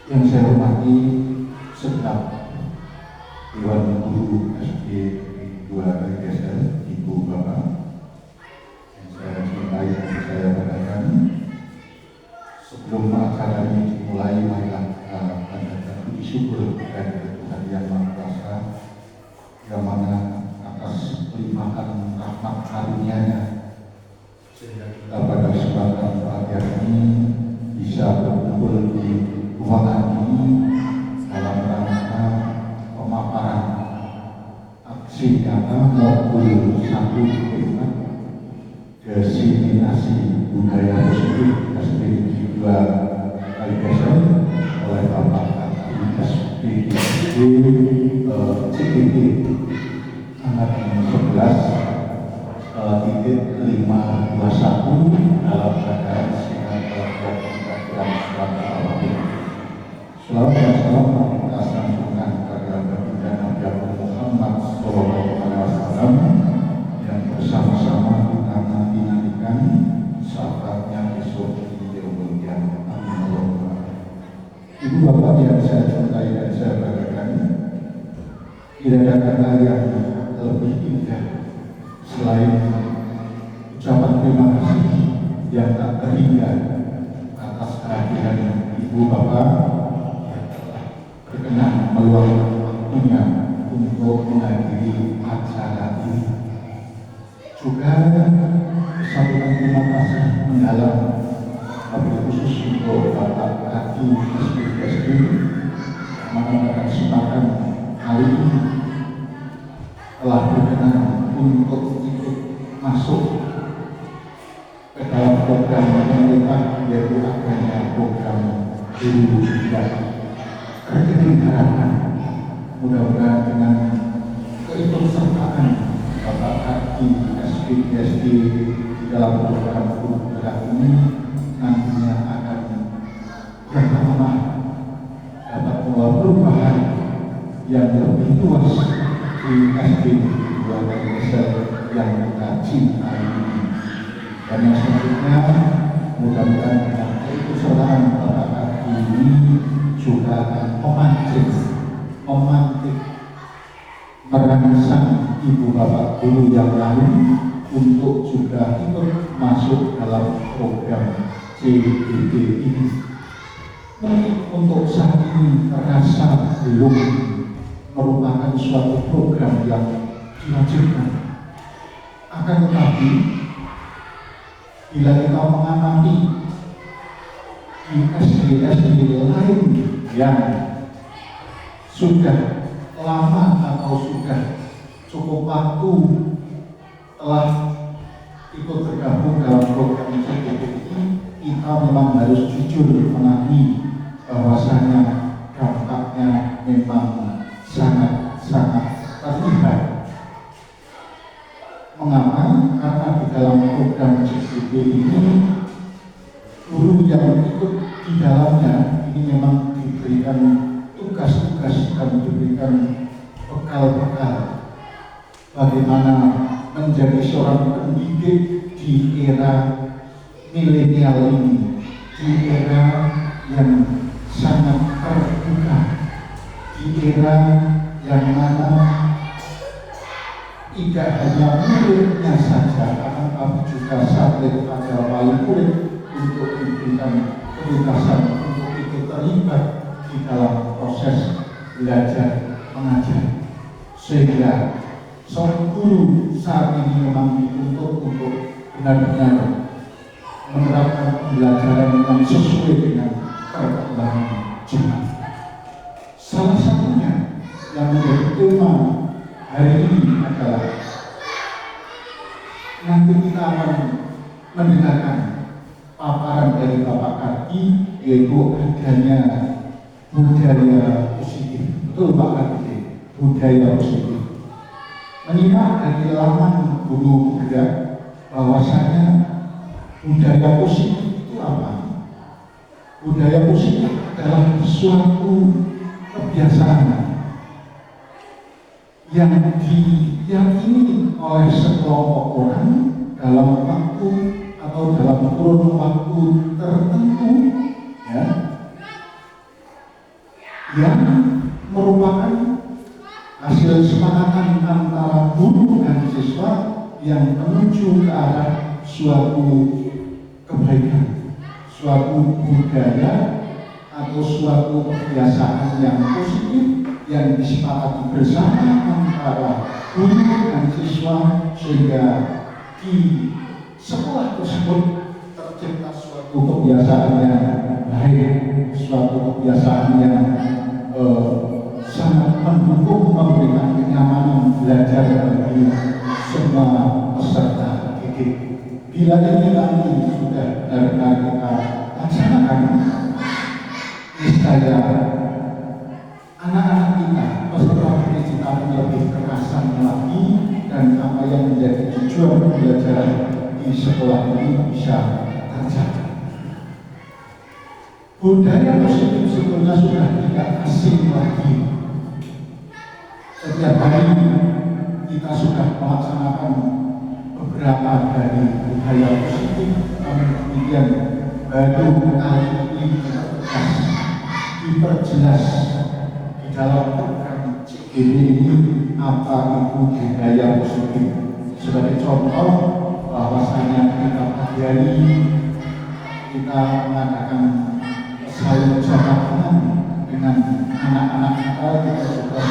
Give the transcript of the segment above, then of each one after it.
Yang saya hormati segenap Dewan Guru SD 2 Kaligasel, Ibu Bapak, yang saya cintai dan saya banggakan. Sebelum acara ini dimulai, marilah kita panjatkan puji syukur kepada Tuhan Yang Maha Kuasa, yang mana atas limpahan rahmat karunia-Nya sehingga kita pada kesempatan pagi ini bisa berkumpul di ruangan ini dalam rangka pemaparan aksi nyata modul 1 Primat diseminasi budaya positif SD 2 Kaligasel oleh Bapak SPDD CPT angkatan 11 titik 521 dalam keadaan sehat dan suatu apapun. Selamat dan salam kita sambungkan kepada Baginda Nabi Muhammad SAW yang bersama-sama kita nantikan sahabatnya besok di yaumul qiyamah. Amin. Ibu Bapak yang saya cintai dan saya banggakan, tidak ada kata yang lebih indah selain ucapan terima kasih yang tak terhingga atas kehadiran Ibu Bapak yang telah berkenan meluangkan waktunya untuk menghadiri acara ini. Juga saluran terima kasih mendalam wabil khusus untuk Bapak Hakim SPDSD mengadakan kesempatan kali ini telah berkenan untuk ikut masuk ke dalam program pemerintah, yaitu adanya program guru dan rekening harapan. Mudah-mudahan dengan keikutsertaan Bapak Hakim SPDSD di dalam program guru gerak ini nantinya akan yang pertama dapat membawa perubahan yang lebih luas di SD 2 Kaligasel yang kita cintai ini. Dan yang selanjutnya mudah-mudahan dengan keikutsertaan Bapak Hakim ini juga akan memantik merangsang Ibu Bapak Guru yang lain untuk juga ikut masuk dalam program CDD ini. Mungkin untuk saat ini terasa belum merupakan suatu program yang diwajibkan. Akan tetapi bila kita mengamati di SD-SD lain yang sudah lama atau sudah cukup waktu telah ikut tergabung dalam program CDD ini, kita memang harus jujur mengakui bahwasanya dampaknya memang sangat-sangat terlihat. Mengapa? Karena di dalam program CDD ini guru yang ikut di dalamnya ini memang diberikan tugas-tugas dan diberikan bekal-bekal bagaimana menjadi seorang pendidik di era milenial ini, di era yang sangat terbuka, di era yang mana tidak hanya muridnya saja, tetapi juga sampai pada wali murid untuk diberikan kebebasan untuk ikut terlibat di dalam proses belajar mengajar, sehingga seorang guru saat ini memang dituntut untuk benar-benar menerapkan pembelajaran yang sesuai dengan perkembangan zaman. Salah satunya yang menjadi tema hari ini adalah nanti kita akan mendengarkan paparan dari Bapak Kaki, yaitu adanya budaya positif. Betul Pak Kaki, budaya positif. Menyimak dari laman Guru Gerak bahwasanya budaya positif itu apa? Budaya positif adalah suatu kebiasaan yang diyakini oleh sekelompok orang dalam waktu atau dalam kurun waktu tertentu, ya, yang merupakan hasil sepakatan antara guru dan siswa yang menuju ke arah suatu kebaikan, suatu budaya atau suatu kebiasaan yang positif yang disepakati bersama antara guru dan siswa, sehingga di sekolah tersebut tercipta suatu kebiasaan yang baik, suatu kebiasaan yang sangat mendukung, memberikan kenyamanan belajar bagi semua peserta didik. Bila ini nanti sudah benar-benar kita laksanakan, niscaya anak-anak kita, peserta didik kita lebih kerasan lagi, dan apa yang menjadi tujuan pembelajaran di sekolah ini bisa tercapai. Budaya positif sebetulnya sudah tidak asing lagi. Setiap hari kita sudah melaksanakan beberapa dari budaya positif, namun kemudian baru kali ini tegas diperjelas di dalam program CGD ini apa itu budaya positif. Sebagai contoh, bahwasanya kita pelajari, kita mengadakan saling jaga tangan dengan anak-anak kita juga sudah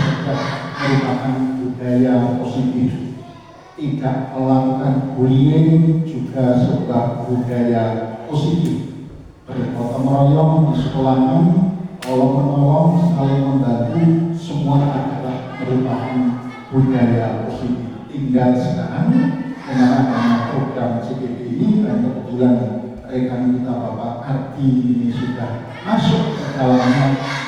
merupakan budaya positif. Tidak melakukan bullying juga sebuah budaya positif. Bergotong royong di sekolahan, tolong menolong, saling membantu, semua adalah merupakan budaya positif. Tinggal sekarang dengan adanya program CGD ini, dan kebetulan rekan kita Bapak Ardi ini sudah masuk ke dalamnya,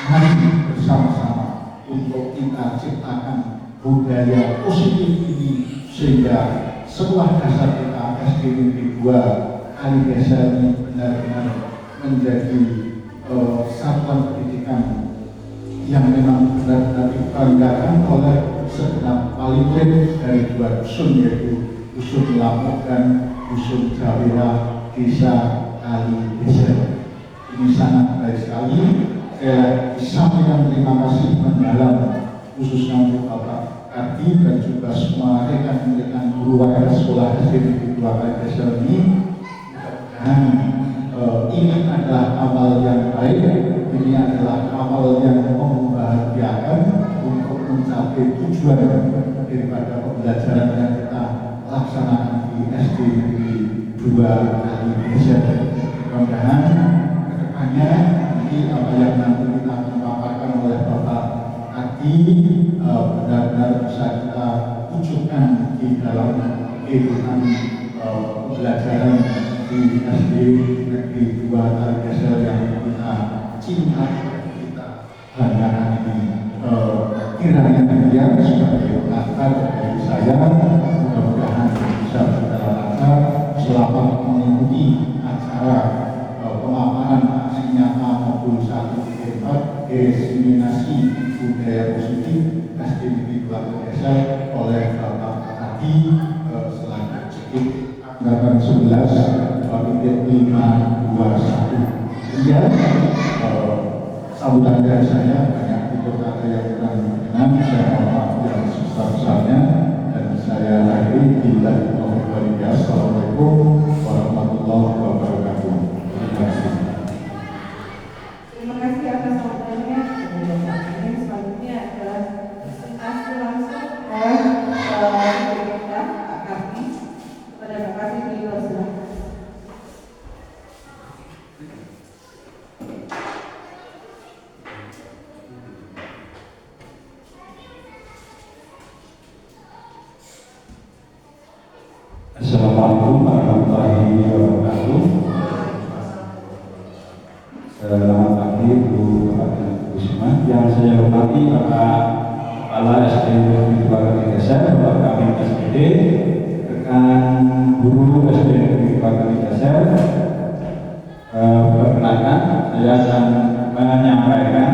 mari bersama-sama untuk kita ciptakan budaya positif ini, sehingga sekolah dasar kita SD Negeri 2 Kalidesa ini benar-benar menjadi satuan pendidikan yang memang benar-benar dibanggakan oleh segenap murid dari dua dusun, yaitu dusun Lapuk dan dusun Jawira, Desa Kalidesa. Ini sangat baik sekali. Saya sampaikan terima kasih mendalam khususnya untuk Bapak Ardi dan juga semua rekan-rekan guru wakil sekolah SD Negeri 2 Kalidesa ini. Dan ini adalah awal yang baik, ini adalah awal yang membahagiakan untuk mencapai tujuan daripada pembelajaran yang kita laksanakan di SD Negeri 2 Kalidesa. Mudah-mudahan kedepannya nanti apa yang nanti kita akan paparkan oleh Bapak Adi benar-benar bisa kita wujudkan di dalam kehidupan pembelajaran di SD Negeri 2 Kalidesa yang kita cinta, kita banggakan ini. Kiranya demikian sebagai pengantar dari saya, mudah-mudahan bisa berjalan lancar selama mengikuti acara pemaparan aksi nyata modul 1.4 diseminasi budaya positif SD Negeri 2 Kalidesa oleh Bapak Adi selaku CGD angkatan 11 Babit 521. Iya, sambutan dari saya banyak tutur kata yang kurang berkenan, saya mohon maaf yang sebesar-besarnya, dan saya akhiri bila Assalamualaikum warahmatullahi wabarakatuh. Terima kasih. Terima kasih atas waktunya. Selanjutnya adalah presentasi langsung oleh kita Pak Karti. Kepada Pak Karti beliau silakan. Assalamualaikum warahmatullahi wabarakatuh. Selamat pagi Bu Bapak dan Bu semua. Yang saya hormati Bapak Kepala SD Negeri 2 Kalidesa, Bapak Kabin SPD, rekan guru SD Negeri 2 Kalidesa. Perkenalkan, saya akan menyampaikan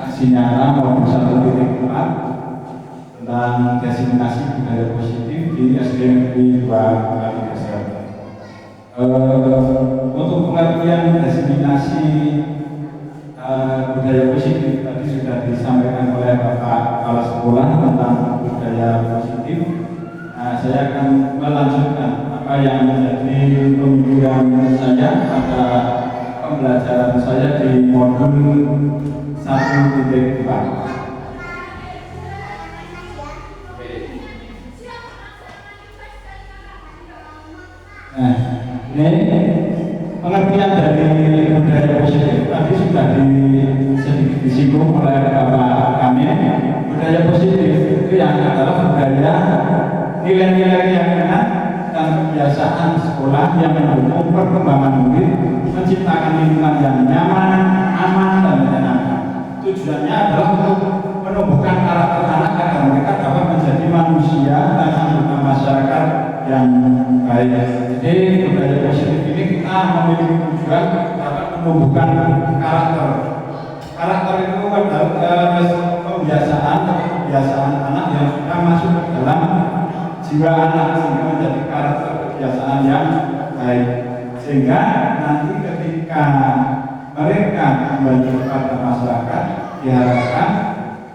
aksi nyata modul 1.4 tentang diseminasi budaya positif di SD Negeri 2 Kalidesa. Untuk pengertian diseminasi budaya positif tadi oleh Bapak Kepala Sekolah tentang budaya positif. Nah, saya akan melanjutkan apa yang menjadi pemikiran saya pada pembelajaran saya di modul 1.2. Nah, ini pengertian dari budaya positif tadi sudah sedikit disinggung oleh Bapak kami. Budaya positif itu yang adalah budaya nilai-nilai yang enak dan kebiasaan sekolah yang mendukung perkembangan murid, menciptakan lingkungan yang nyaman, aman, dan menyenangkan. Tujuannya adalah untuk menumbuhkan karakter anak agar mereka dapat menjadi manusia dan anggota masyarakat yang baik. Jadi budaya positif ini kita memiliki tujuan dapat menumbuhkan karakter. Karakter itu adalah kebiasaan anak yang sudah masuk ke dalam jiwa anak sehingga menjadi karakter kebiasaan yang baik. Sehingga nanti ketika mereka kembali kepada masyarakat diharapkan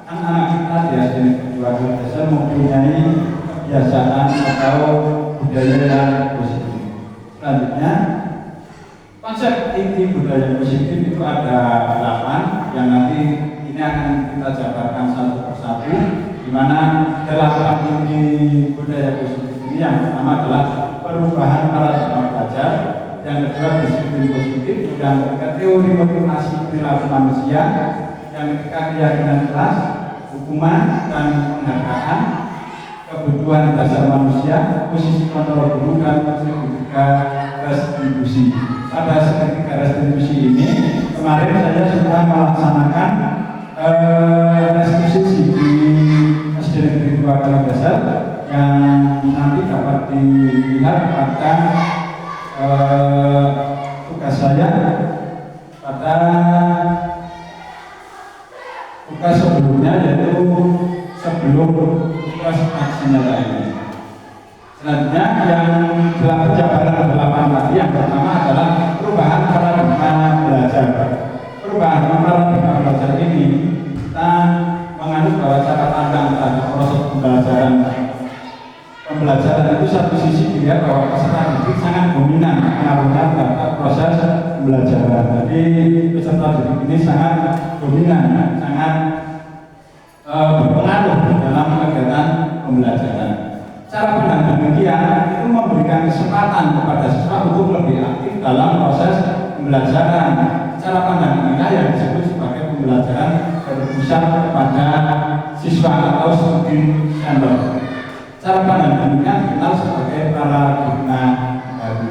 anak-anak kita di SD Negeri 2 Dasar mempunyai kebiasaan atau budaya yang positif. Selanjutnya, konsep inti budaya positif itu ada 8 yang nanti ini akan kita jabarkan satu persatu, di mana 8 inti budaya positif ini yang pertama adalah perubahan paradigma belajar, yang kedua disiplin positif, yang ketiga teori motivasi perilaku manusia, yang ketiga keyakinan kelas, hukuman dan penghargaan, kebutuhan dasar manusia, posisi kontrol guru, dan segitiga restitusi. Pada segitiga restitusi ini kemarin saya sudah melaksanakan restitusi di SD Negeri 2 Kaligasar yang nanti dapat dilihat pada tugas saya pada tugas sebelumnya, yaitu sebelum tugas aksi nyata ini. Selanjutnya yang 8 jabaran 8 tadi, yang pertama adalah perubahan paradigma belajar. Perubahan paradigma belajar ini kita menganut bahwa cara pandang terhadap proses pembelajaran itu satu sisi dilihat bahwa peserta didik sangat dominan mengaruhkan terhadap proses pembelajaran. Jadi peserta didik ini sangat dominan, sangat berpengaruh dalam kegiatan pembelajaran. Cara pandang demikian itu memberikan kesempatan kepada siswa untuk lebih aktif dalam proses pembelajaran. Cara pandang inilah yang disebut sebagai pembelajaran berpusat kepada siswa atau student center. Cara pandang demikian dikenal sebagai paradigma baru.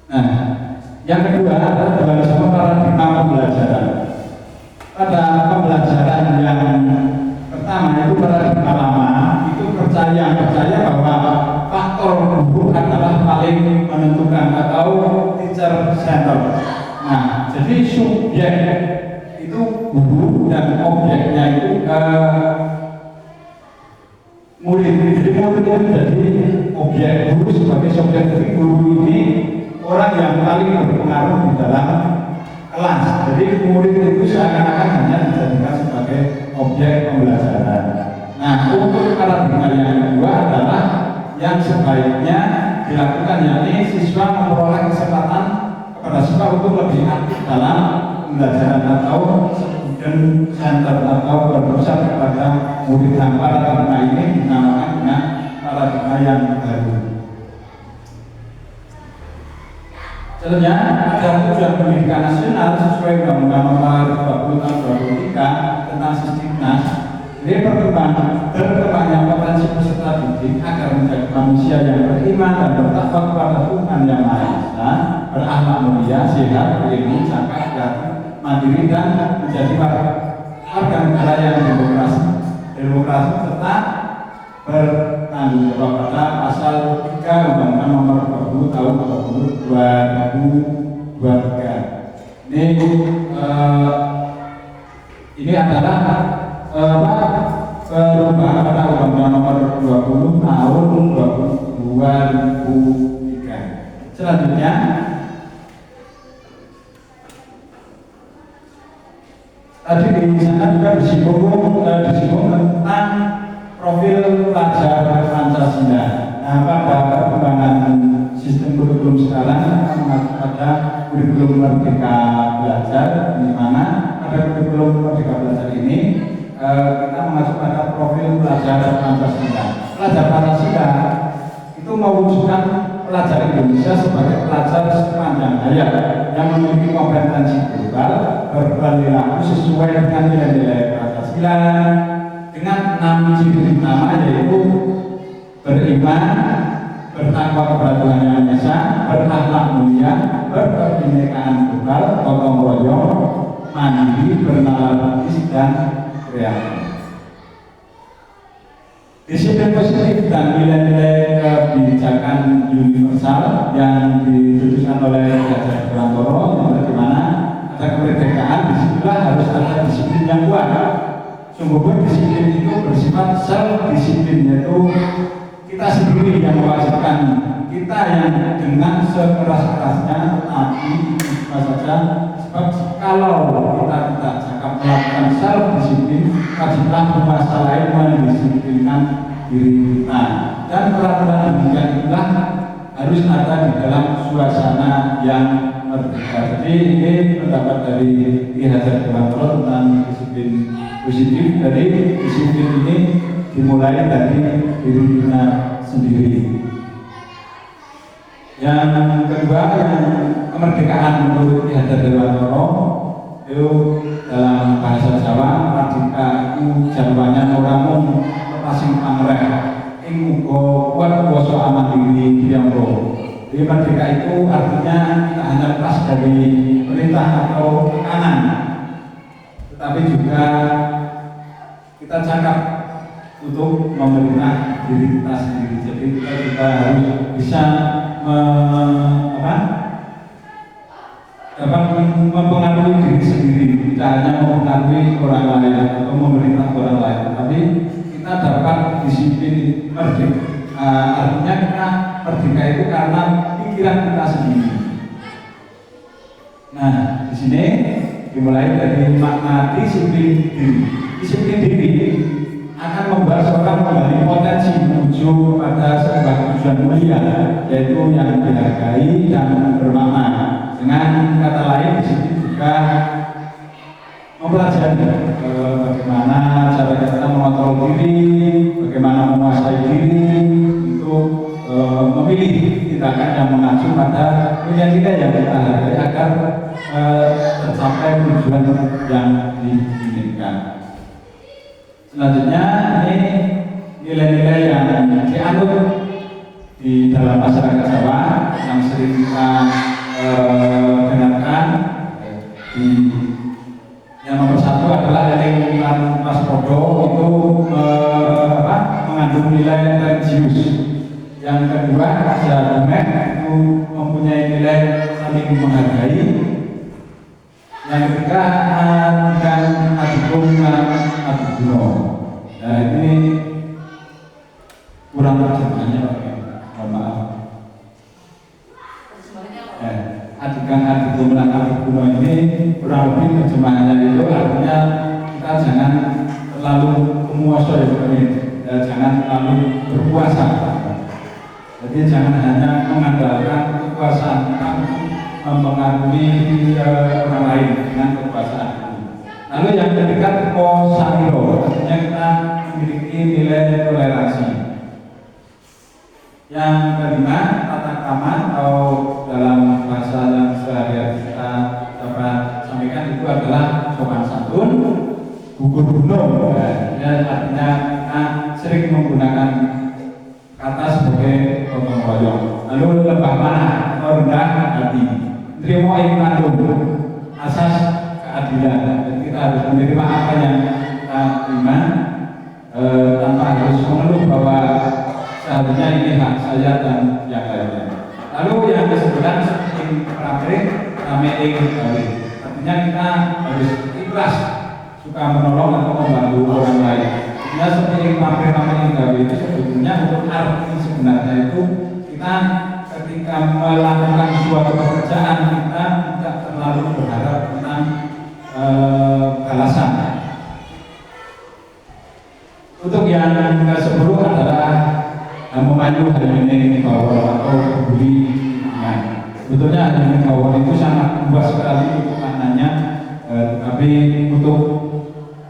Nah, yang kedua adalah dualisme paradigma pembelajaran. Pada pembelajaran yang pertama itu paradigma lama, itu percaya bahwa faktor guru adalah paling menentukan atau teacher center. Nah, jadi subjek itu guru dan objeknya itu murid. Jadi murid itu jadi objek, guru sebagai subjek. Jadi guru ini orang yang paling berpengaruh di dalam kelas. Jadi murid itu seakan-akan hanya dijadikan sebagai objek pembelajaran. Nah, untuk paradigma yang kedua adalah yang sebaiknya dilakukan, yakni siswa memperoleh kesempatan kepada siswa untuk lebih aktif dalam pembelajaran atau student center atau berpusat kepada murid. Paradigma ini dinamakan dengan paradigma yang baru. Selanjutnya ada tujuan pendidikan nasional sesuai Undang-Undang Nomor 20 Tahun 2003 tentang Sistimnas. Ini berkembangnya potensi peserta didik agar menjadi manusia yang beriman dan bertakwa kepada Tuhan Yang Maha Esa, berakhlak mulia, sehat, berilmu, cakap, kreatif, mandiri, dan menjadi warga negara yang demokrasi serta bertanggung jawab pada pasal 3 Undang-Undang Nomor 20 Tahun 2023. Ini adalah perubahan perubahan pada Undang-Undang Nomor 20 Tahun 2003. Selanjutnya, tadi di sana juga disinggung tentang profil pelajar Pancasila. Nah, pada perkembangan sistem kurikulum sekarang ada kurikulum Merdeka Belajar, di mana pada kurikulum Merdeka Belajar ini kita mengacu pada profil pelajar Pancasila. Pelajar Pancasila itu mewujudkan pelajar Indonesia sebagai pelajar sepanjang hayat yang memiliki kompetensi global, berperilaku sesuai dengan nilai-nilai Pancasila dengan 6 ciri utama, yaitu beriman, bertakwa kepada Tuhan Yang Maha Esa, berakhlak mulia, berkebinekaan global, gotong royong, mandiri, bernalar etis, dan kreatif. Disiplin positif dan nilai-nilai kebijakan universal yang diputuskan oleh Gajar Prantoro, yang dimana ada kemerdekaan, disitulah harus ada disiplin yang kuat. Sungguh pun disiplin itu bersifat self-disiplin, yaitu kita sendiri yang mewajibkan kita yang dengan sekeras-kerasnya, tapi apa saja. Sebab kalau kita tidak cakap melakukan self-disiplin, wajiblah penguasa lain mendisiplinkan diri kita. Dan peraturan demikian itulah harus ada di dalam suasana yang merdeka. Jadi ini pendapat dari Ki Hajar Dewantoro tentang disiplin positif. Dari disiplin ini dimulai dari diri kita sendiri. Yang kedua, yang kemerdekaan menurut Ki Hajar Dewantoro itu dalam bahasa Jawa, merdeka itu jawabannya oramu lepasing pangreh ing muga kuat kuasa aman diri piyambak. Jadi merdeka itu artinya kita hanya lepas dari perintah atau tekanan, tetapi juga kita cakap untuk memerintah diri kita sendiri. Jadi kita juga harus bisa dapat mempengaruhi diri sendiri, tidak hanya mempengaruhi orang lain atau memerintah orang lain, tapi kita dapat disiplin merdeka. Artinya kita merdeka itu karena pikiran kita sendiri. Nah, di sini dimulai dari makna disiplin diri. Disiplin diri akan membuat seorang kembali potensi menuju pada sebuah tujuan mulia, yaitu yang dihargai dan bermakna. Dengan kata lain, di sini juga mempelajari bagaimana cara kita mengontrol diri, bagaimana menguasai diri untuk memilih tindakan yang mengacu pada nilai-nilai yang kita hargai agar tercapai tujuan yang diinginkan. Selanjutnya, ini nilai-nilai yang dianut di dalam masyarakat Jawa yang sering kita dengarkan. Yang nomor satu adalah eling lan waspada, itu mengandung nilai religius. Yang kedua, raja damai, itu mempunyai nilai saling menghargai. Yang ketiga, dan adikum adiguno. Nah, ini kurang terjemahannya, mohon maaf. Adikan adikum dan adiguno ini kurang lebih terjemahannya itu artinya kita jangan terlalu menguasai, jangan terlalu berkuasa. Jadi jangan hanya mengandalkan kekuasaan, tapi mempengaruhi orang lain dengan kekuasaan. Lalu yang ketiga, kosamiro, artinya kita memiliki nilai toleransi. Yang kelima, tata krama, atau dalam bahasa yang sehari-hari kita dapat sampaikan itu adalah sopan santun, gugur gunung. Artinya kita sering menggunakan kata sebagai gotong royong. Lalu lebah mana atau rendah hati, terima ing kandung, asas keadilan. Jadi kita harus menerima apa yang kita terima tanpa harus mengeluh bahwa seharusnya ini hak saya dan yang lainnya. Lalu yang kesebelah seperti praktek rameing gawe. Artinya kita harus ikhlas, suka menolong atau membantu orang lain. Jadi Nah, seperti pamer-pamer gawe itu sebetulnya untuk arti sebenarnya itu kita ketika melakukan suatu pekerjaan kita tidak terlalu berharap tentang balasan. Untuk yang ke-10 adalah memayu hari ini bahwa atau peduli lingkungan. Sebetulnya hari ini bahwa itu sangat luas sekali untuk maknanya, tapi untuk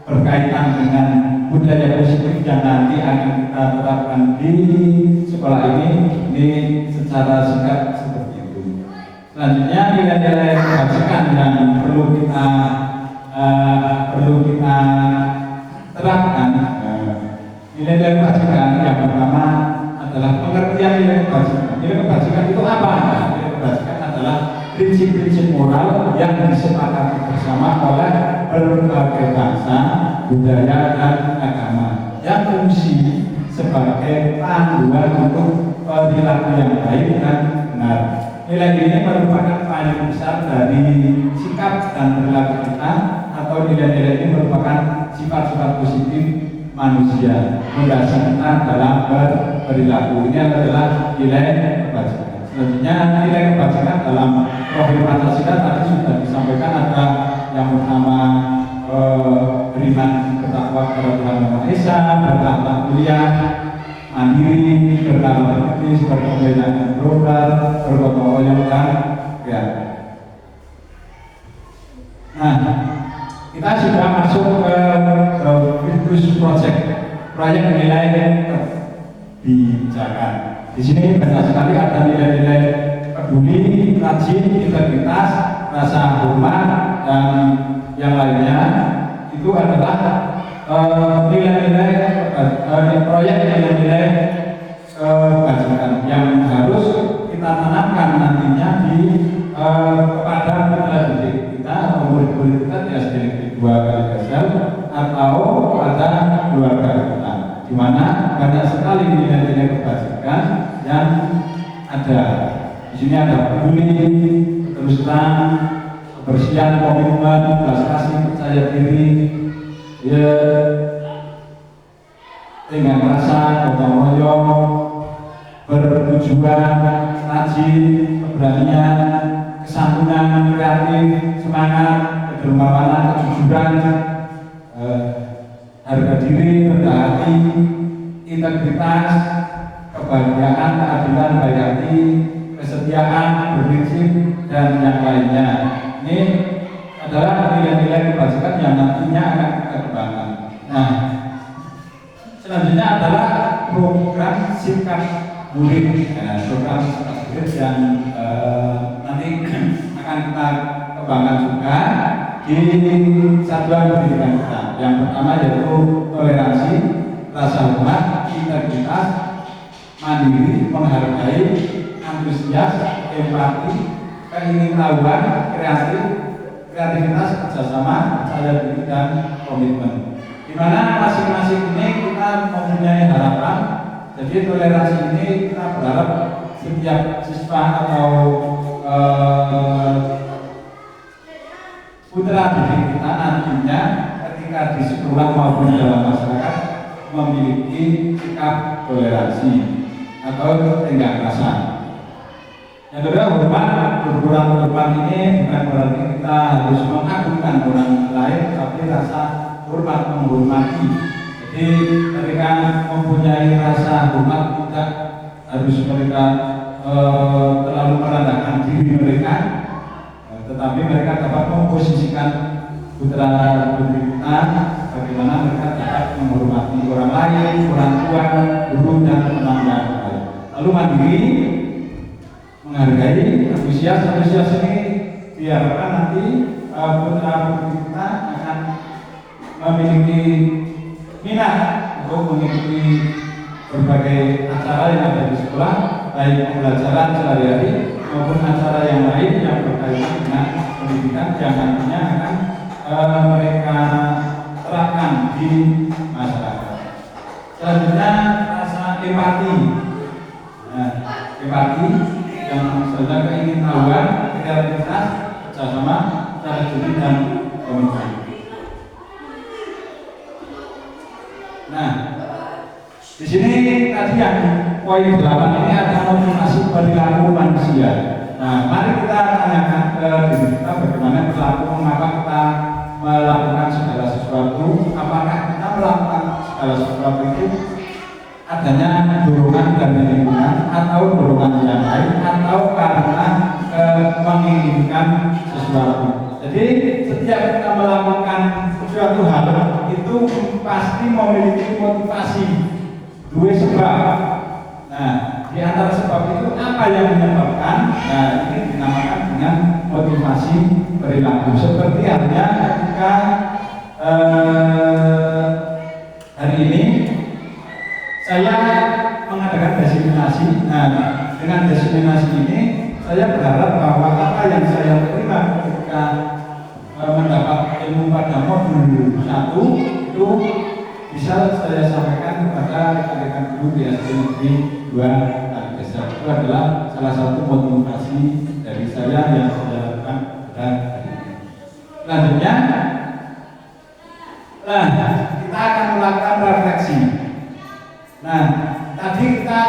berkaitan dengan budaya positif yang nanti akan kita terapkan di sekolah ini secara singkat seperti itu. Selanjutnya nilai-nilai kebajikan yang perlu kita terapkan. Nilai-nilai kebajikan yang pertama adalah pengertian nilai kebajikan. Nilai kebajikan itu apa? Nilai kebajikan adalah prinsip-prinsip moral yang disepakati bersama oleh berbagai bangsa, budaya, dan agama yang fungsi sebagai panduan untuk perilaku yang baik dan benar. Nilai ini merupakan paling besar dari sikap dan perilaku kita, atau nilai-nilai ini merupakan sifat-sifat positif manusia mendasar kita dalam berperilaku. Ini adalah nilai kebajikan. Selanjutnya nilai kebajikan dalam profil Pancasila tadi sudah disampaikan, ada yang pertama beriman bertakwa kepada Tuhan Yang Maha Esa, berakhlak mulia, mandiri, berkala kritis, berkemuliaan global, bergotong royong dan kreatif. Nah, kita sudah masuk ke Virtus Project, proyek nilai kebijakan. Di sini banyak sekali ada nilai-nilai peduli, rajin, integritas, rasa hormat, dan yang lainnya. Itu adalah nilai-nilai proyek nilai-nilai kebajikan yang harus kita tanamkan nantinya di kepada peserta didik kita atau murid-murid kita di SD Negeri 2 Kaligasel atau pada keluarga kita, di mana banyak sekali nilai-nilai kebajikan yang ada. Di sini ada peduli, terus terang, kebersihan, komitmen, belas kasih, percaya diri, ya, dengan rasa gotong royong, bertujuan, rajin, keberanian, kesantunan, kreatif, semangat, kedermawanan, kejujuran, harga diri, rendah hati, integritas, kebahagiaan, keadilan, baik hati, kesetiaan, berprinsip, dan yang lainnya. Ini adalah nilai-nilai kebajikan yang nantinya akan kita kembangkan. Nah, selanjutnya adalah program sikap murid. Program sikap murid yang nanti akan kita kembangkan juga di satuan pendidikan kita. Yang pertama yaitu toleransi, rasa hormat, integritas, mandiri, menghargai, antusias, empati, keingintahuan, kreativitas, kerjasama, percaya diri, dan komitmen. Di mana masing-masing ini kita mempunyai harapan. Jadi toleransi ini kita berharap setiap siswa atau putra didik kita nantinya ketika di sekolah maupun dalam masyarakat memiliki sikap toleransi atau tingkah rasa. Yang kedua, hormat. Berkurang hormat ini bukan berarti kita harus mengagungkan orang lain, tapi rasa hormat, menghormati. Jadi mereka mempunyai rasa hormat, tidak harus mereka terlalu merendahkan diri mereka, tetapi mereka dapat memposisikan putra putri kita bagaimana mereka dapat menghormati orang lain, orang tua, guru, dan tetangga. Lalu mandiri, menghargai, antusias ini diharapkan nanti putra putri kita akan memiliki minat untuk mengikuti berbagai acara yang ada di sekolah, baik pembelajaran sehari-hari maupun acara yang lain yang berkaitan dengan pendidikan yang nantinya akan mereka terapkan di masyarakat. Selanjutnya rasa empati. Nah, empati yang sebenarnya keingintahuan, kreativitas, kerjasama, cara diri, dan komitmen. Nah, Di sini tadi yang poin 8 ini ada motivasi perilaku manusia. Nah, mari kita tanyakan ke diri kita bagaimana perilaku, mengapa kita melakukan segala sesuatu, apakah kita melakukan segala sesuatu itu adanya dorongan dari lingkungan atau dorongan yang lain atau karena menginginkan sesuatu. Jadi setiap kita melakukan suatu hal itu pasti memiliki motivasi, dua sebab. Nah, di antara sebab itu apa yang menyebabkan? Nah, ini dinamakan dengan motivasi perilaku. Seperti halnya ketika hari ini saya mengadakan diseminasi. Nah, dengan diseminasi ini saya berharap bahwa apa yang saya terima ketika mendapat ilmu pada modul 1 itu bisa saya sampaikan kepada rekan-rekan guru di SD Negeri 2 Kaligaza. Itu adalah salah satu motivasi dari saya yang saya lakukan pada hari ini. Selanjutnya, kita akan melakukan refleksi. Nah, tadi kita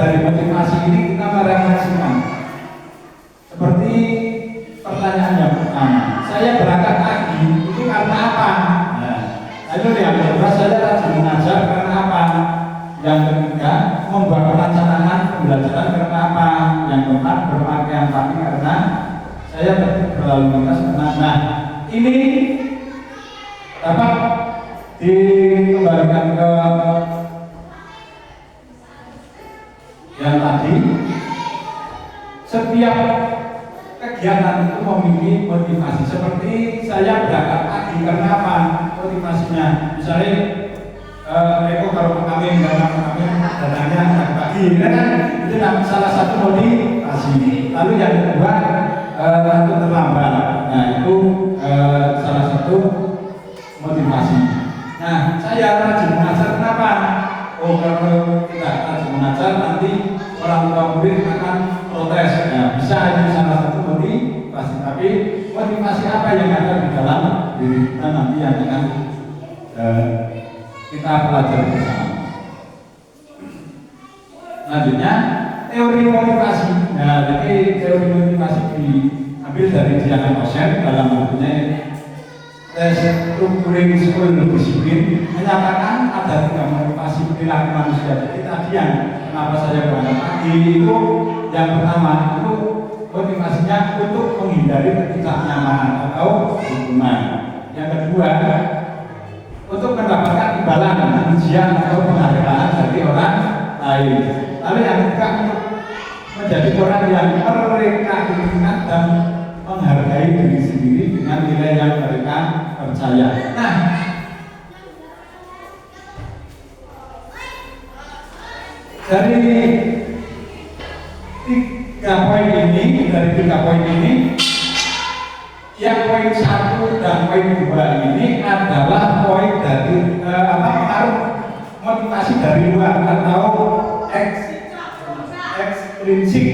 dari motivasi ini kita merefleksikan. Seperti pertanyaan yang pertama, saya berangkat pagi itu karena apa? Nah, itu yang kedua, saya rajin mengajar karena apa? Yang ketiga, membuat perencanaan pembelajaran karena apa? Yang keempat, berpakaian pagi karena saya berlalu lintas karena. Nah, ini dapat dikembalikan ke yang tadi. Setiap kegiatan itu memiliki motivasi. Seperti saya berangkat pagi karena apa? Motivasinya misalnya Eko kalau kami datangnya pagi, kan itu salah satu motivasi. Lalu yang kedua waktu terlambat, nah itu salah satu motivasi. Nah, saya rajin mengajar kenapa? Oh, kalau tidak rajin mengajar nanti orang tua murid akan protes. Nah, bisa itu salah satu motivasi. Tapi motivasi apa yang ada di dalam diri kita nanti yang akan kita pelajari bersama. Selanjutnya, teori motivasi. Nah, jadi teori motivasi diambil dari Diana Osen dalam bukunya Restructuring School Discipline, menyatakan ada 3 motivasi perilaku manusia. Jadi tadi yang kenapa saya berangkat pagi itu yang pertama itu motivasinya untuk menghindari ketidaknyamanan atau hukuman. Yang kedua, untuk mendapatkan imbalan, ujian atau penghargaan dari orang lain. Lalu yang ketiga, untuk menjadi orang yang mereka inginkan dan menghargai diri sendiri dengan nilai yang mereka percaya. Nah, dari 3 poin ini, yang poin 1 dan poin 2 ini adalah poin dari pengaruh motivasi dari luar atau ekstrinsik,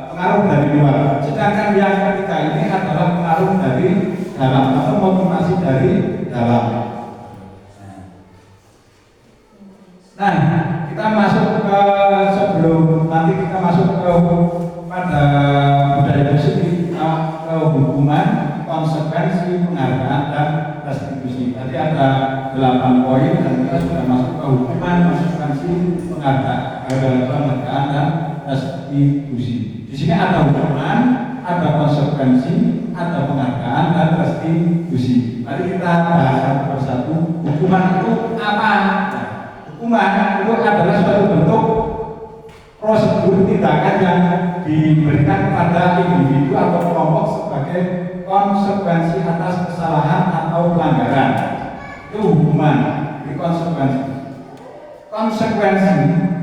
pengaruh dari luar. Sedangkan yang ketiga ini adalah pengaruh dari dalam atau motivasi dari dalam. Nah, kita masuk ke sebelum nanti kita masuk ke pada budaya positif, ke hukuman, konsekuensi, penghargaan dan restitusi. Tadi ada 8 poin dan kita sudah masuk ke hukuman, konsekuensi, penghargaan dan restitusi. Di sini ada hukuman, ada konsekuensi, ada penghargaan dan restitusi. Mari kita bahas satu persatu. Hukuman itu apa? Hukuman itu adalah suatu bentuk prosedur tindakan yang diberikan kepada individu atau kelompok sebagai konsekuensi atas kesalahan atau pelanggaran. Itu hukuman, di konsekuensi.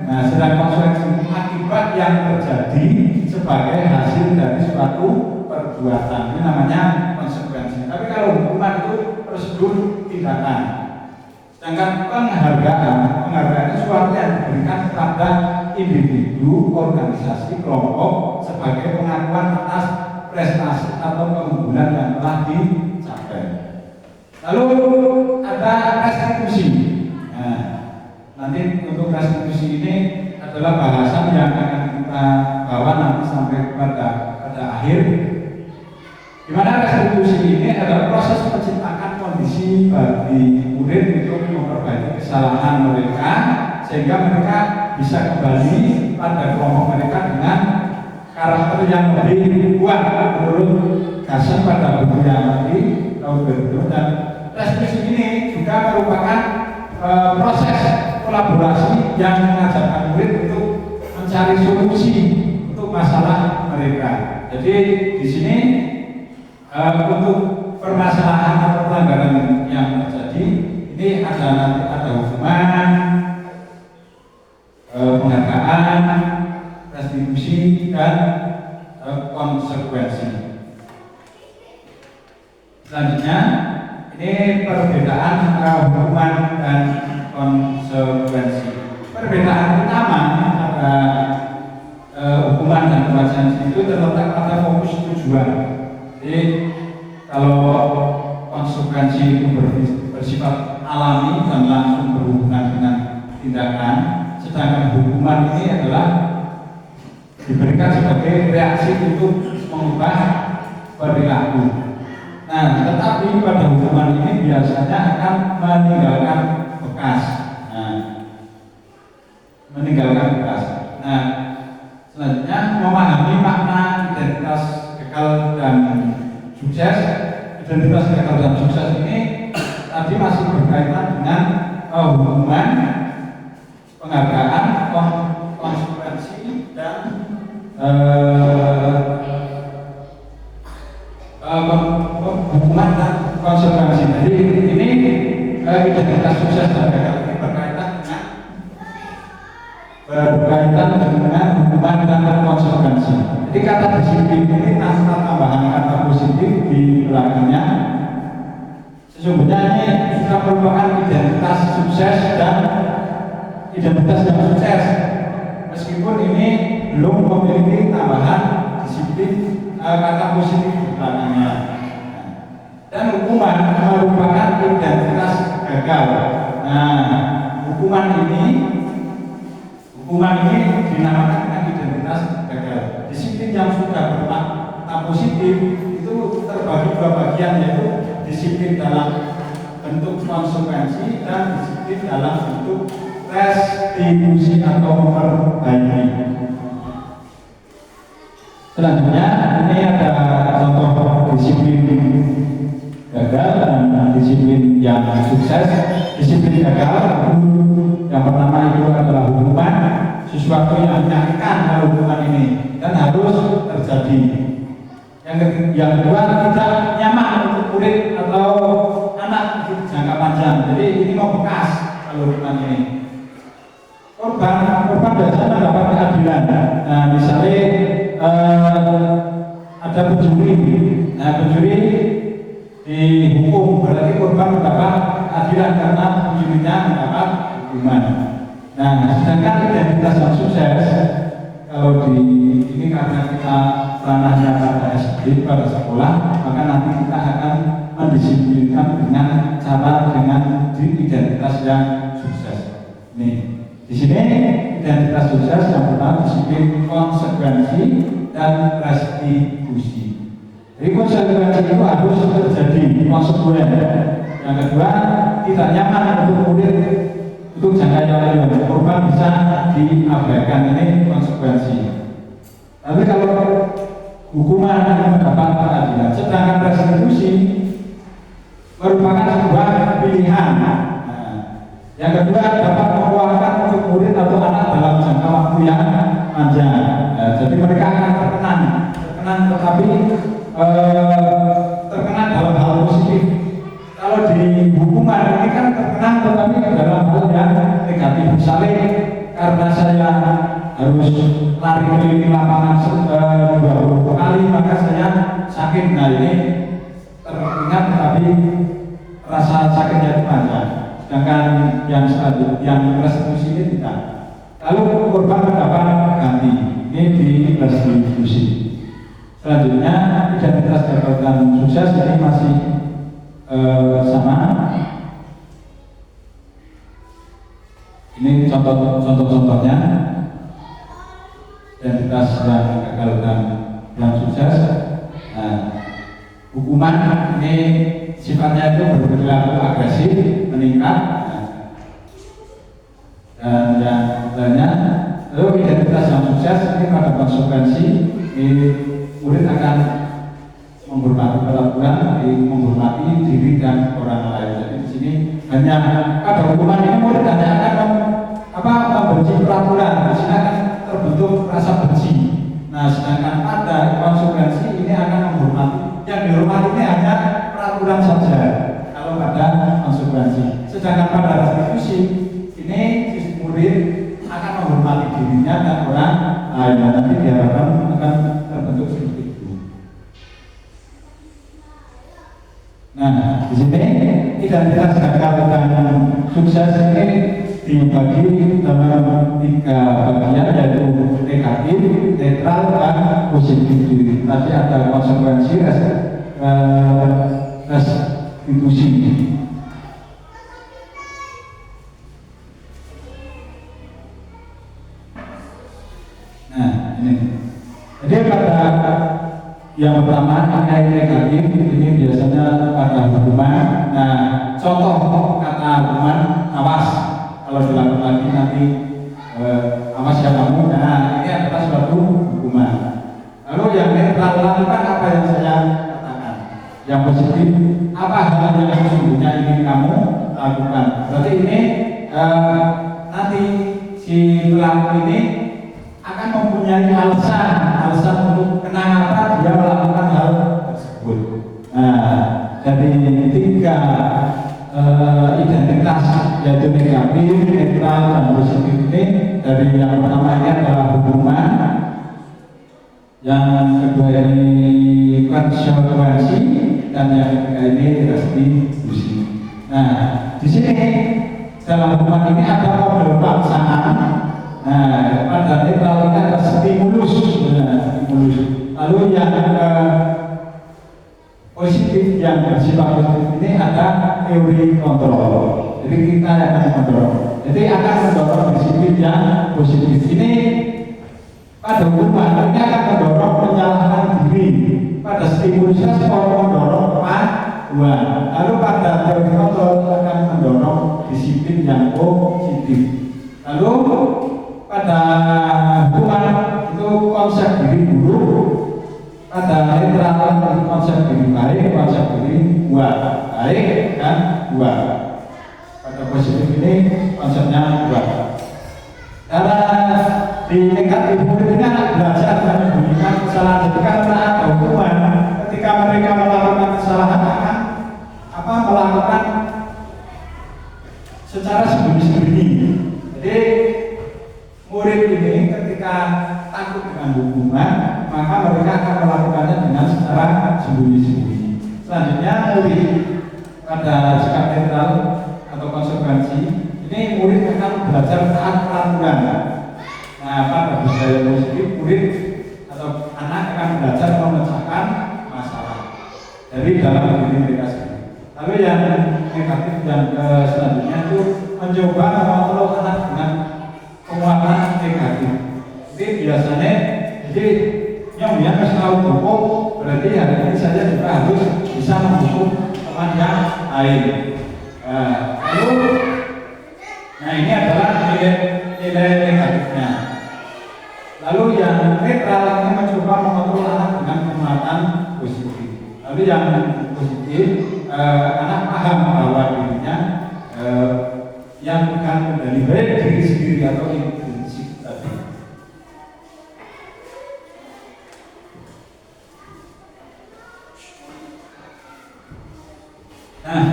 Nah, sedang konsekuensi akibat yang terjadi sebagai hasil dari suatu perbuatan. Ini namanya konsekuensi. Tapi kalau hukuman itu prosedur tindakan. Sedangkan penghargaan itu suatu yang diberikan kepada individu, organisasi, kelompok sebagai pengakuan atas prestasi atau keunggulan yang telah dicapai. Lalu ada murid untuk memperbaiki kesalahan mereka sehingga mereka bisa kembali pada kelompok mereka dengan karakter yang lebih kuat menurut Gassen pada buku yang tadi tahun 2000. Dan restitusi ini juga merupakan proses kolaborasi yang mengajarkan murid untuk mencari solusi untuk masalah mereka. Jadi di sini untuk permasalahan atau pelanggaran yang terjadi ini ada hukuman, penghargaan, restitusi, dan konsekuensi. Selanjutnya ini perbedaan antara hukuman dan konsekuensi. Perbedaan utama antara hukuman dan konsekuensi itu terletak pada fokus tujuan. Jadi kalau konsekuensi itu bersifat alami dan langsung berhubungan dengan tindakan, sedangkan hukuman ini adalah diberikan sebagai reaksi untuk mengubah perilaku. Nah, tetapi pada hukuman ini biasanya akan meninggalkan bekas. Nah, selanjutnya memahami makna identitas gagal dan sukses. Identitas gagal dan sukses ini tadi masih berkaitan dengan hukuman, penghargaan, konsekuensi, dan hukuman dan konsekuensi. Jadi ini identitas sukses dan gagal ini berkaitan dengan hukuman dan konsekuensi. Jadi kata disiplin ini tanpa tambahan kata positif di belakangnya, sesungguhnya ini sudah merupakan identitas sukses dan identitas yang sukses, meskipun ini belum memiliki tambahan disiplin kata positif di belakangnya. Dan hukuman merupakan identitas gagal. Nah, hukuman ini dinamakan dengan identitas gagal. Disiplin yang sudah bermakna positif itu terbagi dua bagian, yaitu disiplin dalam bentuk konsekuensi dan disiplin dalam bentuk restitusi atau memperbaiki. Selanjutnya ini ada contoh disiplin gagal dan disiplin yang sukses. Disiplin gagal yang pertama itu adalah hukuman, sesuatu yang menyakitkan kalau hukuman ini dan harus terjadi. Yang kedua, tidak nyaman untuk murid atau anak untuk jangka panjang. Jadi ini membekas kalau hukuman ini. Korban biasanya mendapat keadilan. Nah, misalnya ada pencuri. Nah, pencuri dihukum, berarti korban mendapat keadilan karena pencurinya mendapat hukuman. Nah, sedangkan identitas yang sukses, kalau di ini karena kita ranahnya pada SD, pada sekolah, maka nanti kita akan mendisiplinkan dengan cara dengan identitas yang sukses. Nih, di sini identitas sukses yang pertama disiplin konsekuensi dan restitusi. Jadi konsekuensi itu harus terjadi konsekuen. Yang kedua, tidak nyaman untuk murid untuk jangka yang panjang, korban bisa diabaikan, ini konsekuensi. Tapi kalau hukuman yang mendapat keadilan, sedangkan restitusi merupakan sebuah pilihan. Yang kedua, dapat mengeluarkan untuk murid atau anak dalam jangka waktu yang panjang. Jadi mereka akan terkenan, tetapi terkenan dalam hal positif. Kalau di hukuman ini kan terkenan tetapi dalam hal yang negatif. Misalnya karena saya harus lari keliling lapangan 20 kali maka saya sakit. Nah, ini teringat tetapi rasa sakitnya itu panjang. Sedangkan yang selanjutnya, yang restitusi ini tidak. Lalu korban mendapat ganti, ini di restitusi. Selanjutnya identitas gagal dan sukses ini masih sama. Ini contoh-contohnya identitas yang gagal dan yang sukses. Nah, hukuman ini sifatnya itu berperilaku agresif, meningkat, dan yang lainnya. Lalu identitas yang sukses ini pada konsekuensi murid akan menghormati peraturan, menghormati diri dan orang lain. Jadi di sini hanya pada hukuman ini murid hanya akan membenci peraturan, di sini akan terbentuk rasa benci. Nah, sedangkan pada konsekuensi ini akan menghormati. Yang dihormati ini hanya peraturan saja. Kalau pada konsekuensi, sedangkan pada restitusi ini murid akan menghormati dirinya dan orang lain. Nanti diharapkan akan terbentuk seperti itu. Nah, di sini identitas gagal dan sukses ini dibagi dalam 3 bagian, yaitu negatif, netral, dan positif. Tadi ada konsekuensi, restitusi. Nah, ini. Jadi pada yang pertama terkait negatif ini biasanya pada hukuman. Nah, contoh kata hukuman, awas kalau dilakukan lagi nanti awas ya kamu. Nah, ini adalah suatu hukuman. Lalu yang netral, lakukan apa yang saya katakan. Yang positif, apa hal yang sesungguhnya ingin kamu lakukan. Berarti ini nanti si pelaku ini akan mempunyai alasan untuk kenapa dia melakukan hal tersebut. Nah, dari 3 identitas, yaitu negatif, netral, dan positif ini, dari yang pertama ini adalah hukuman, yang kedua ini konsekuensi, dan yang ketiga ini restitusi. Nah, di sini dalam hukuman ini ada model paksaan. Nah, pada netral ini ada stimulus. Lalu yang positif, yang bersifat positif ini ada teori kontrol. Jadi kita akan mendorong. Jadi akan mendorong disiplin yang positif. Ini pada hukuman ini akan mendorong menyalahkan diri. Pada stimulusnya sekolah mendorong kemajuan. Lalu pada teori kontrol akan mendorong disiplin yang positif. Lalu pada hukuman itu konsep diri buruk, pada netral konsep diri baik, konsep diri baik dan buat. Pada positif ini konsepnya buat. Karena di negatif murid ini anak belajar dan menyembunyikan kesalahan. Jadi karena ada hukuman, ketika mereka melakukan kesalahan akan melakukan secara sembunyi-sembunyi. Jadi murid ini ketika takut dengan hukuman, maka mereka akan melakukannya dengan secara sembunyi-sembunyi. Selanjutnya murid pada sikap netral atau konsekuensi, ini murid akan belajar taat peraturan. Nah, pada budaya positif, murid atau anak akan belajar memecahkan masalah dari dalam diri mereka sendiri. Lalu yang negatif yang selanjutnya itu mencoba mengontrol anak dengan penguatan negatif. Jadi biasanya, jadi yang dia harus tahu hukum, berarti hari ini saja juga harus bisa menghukum teman yang lain. Lalu, nah ini adalah nilai negatifnya. Lalu yang netral ini mencoba mengontrol anak dengan penguatan positif. Lalu yang positif, anak paham bahwa dirinya yang bukan kendali baik diri sendiri atau intrinsik tadi. Nah,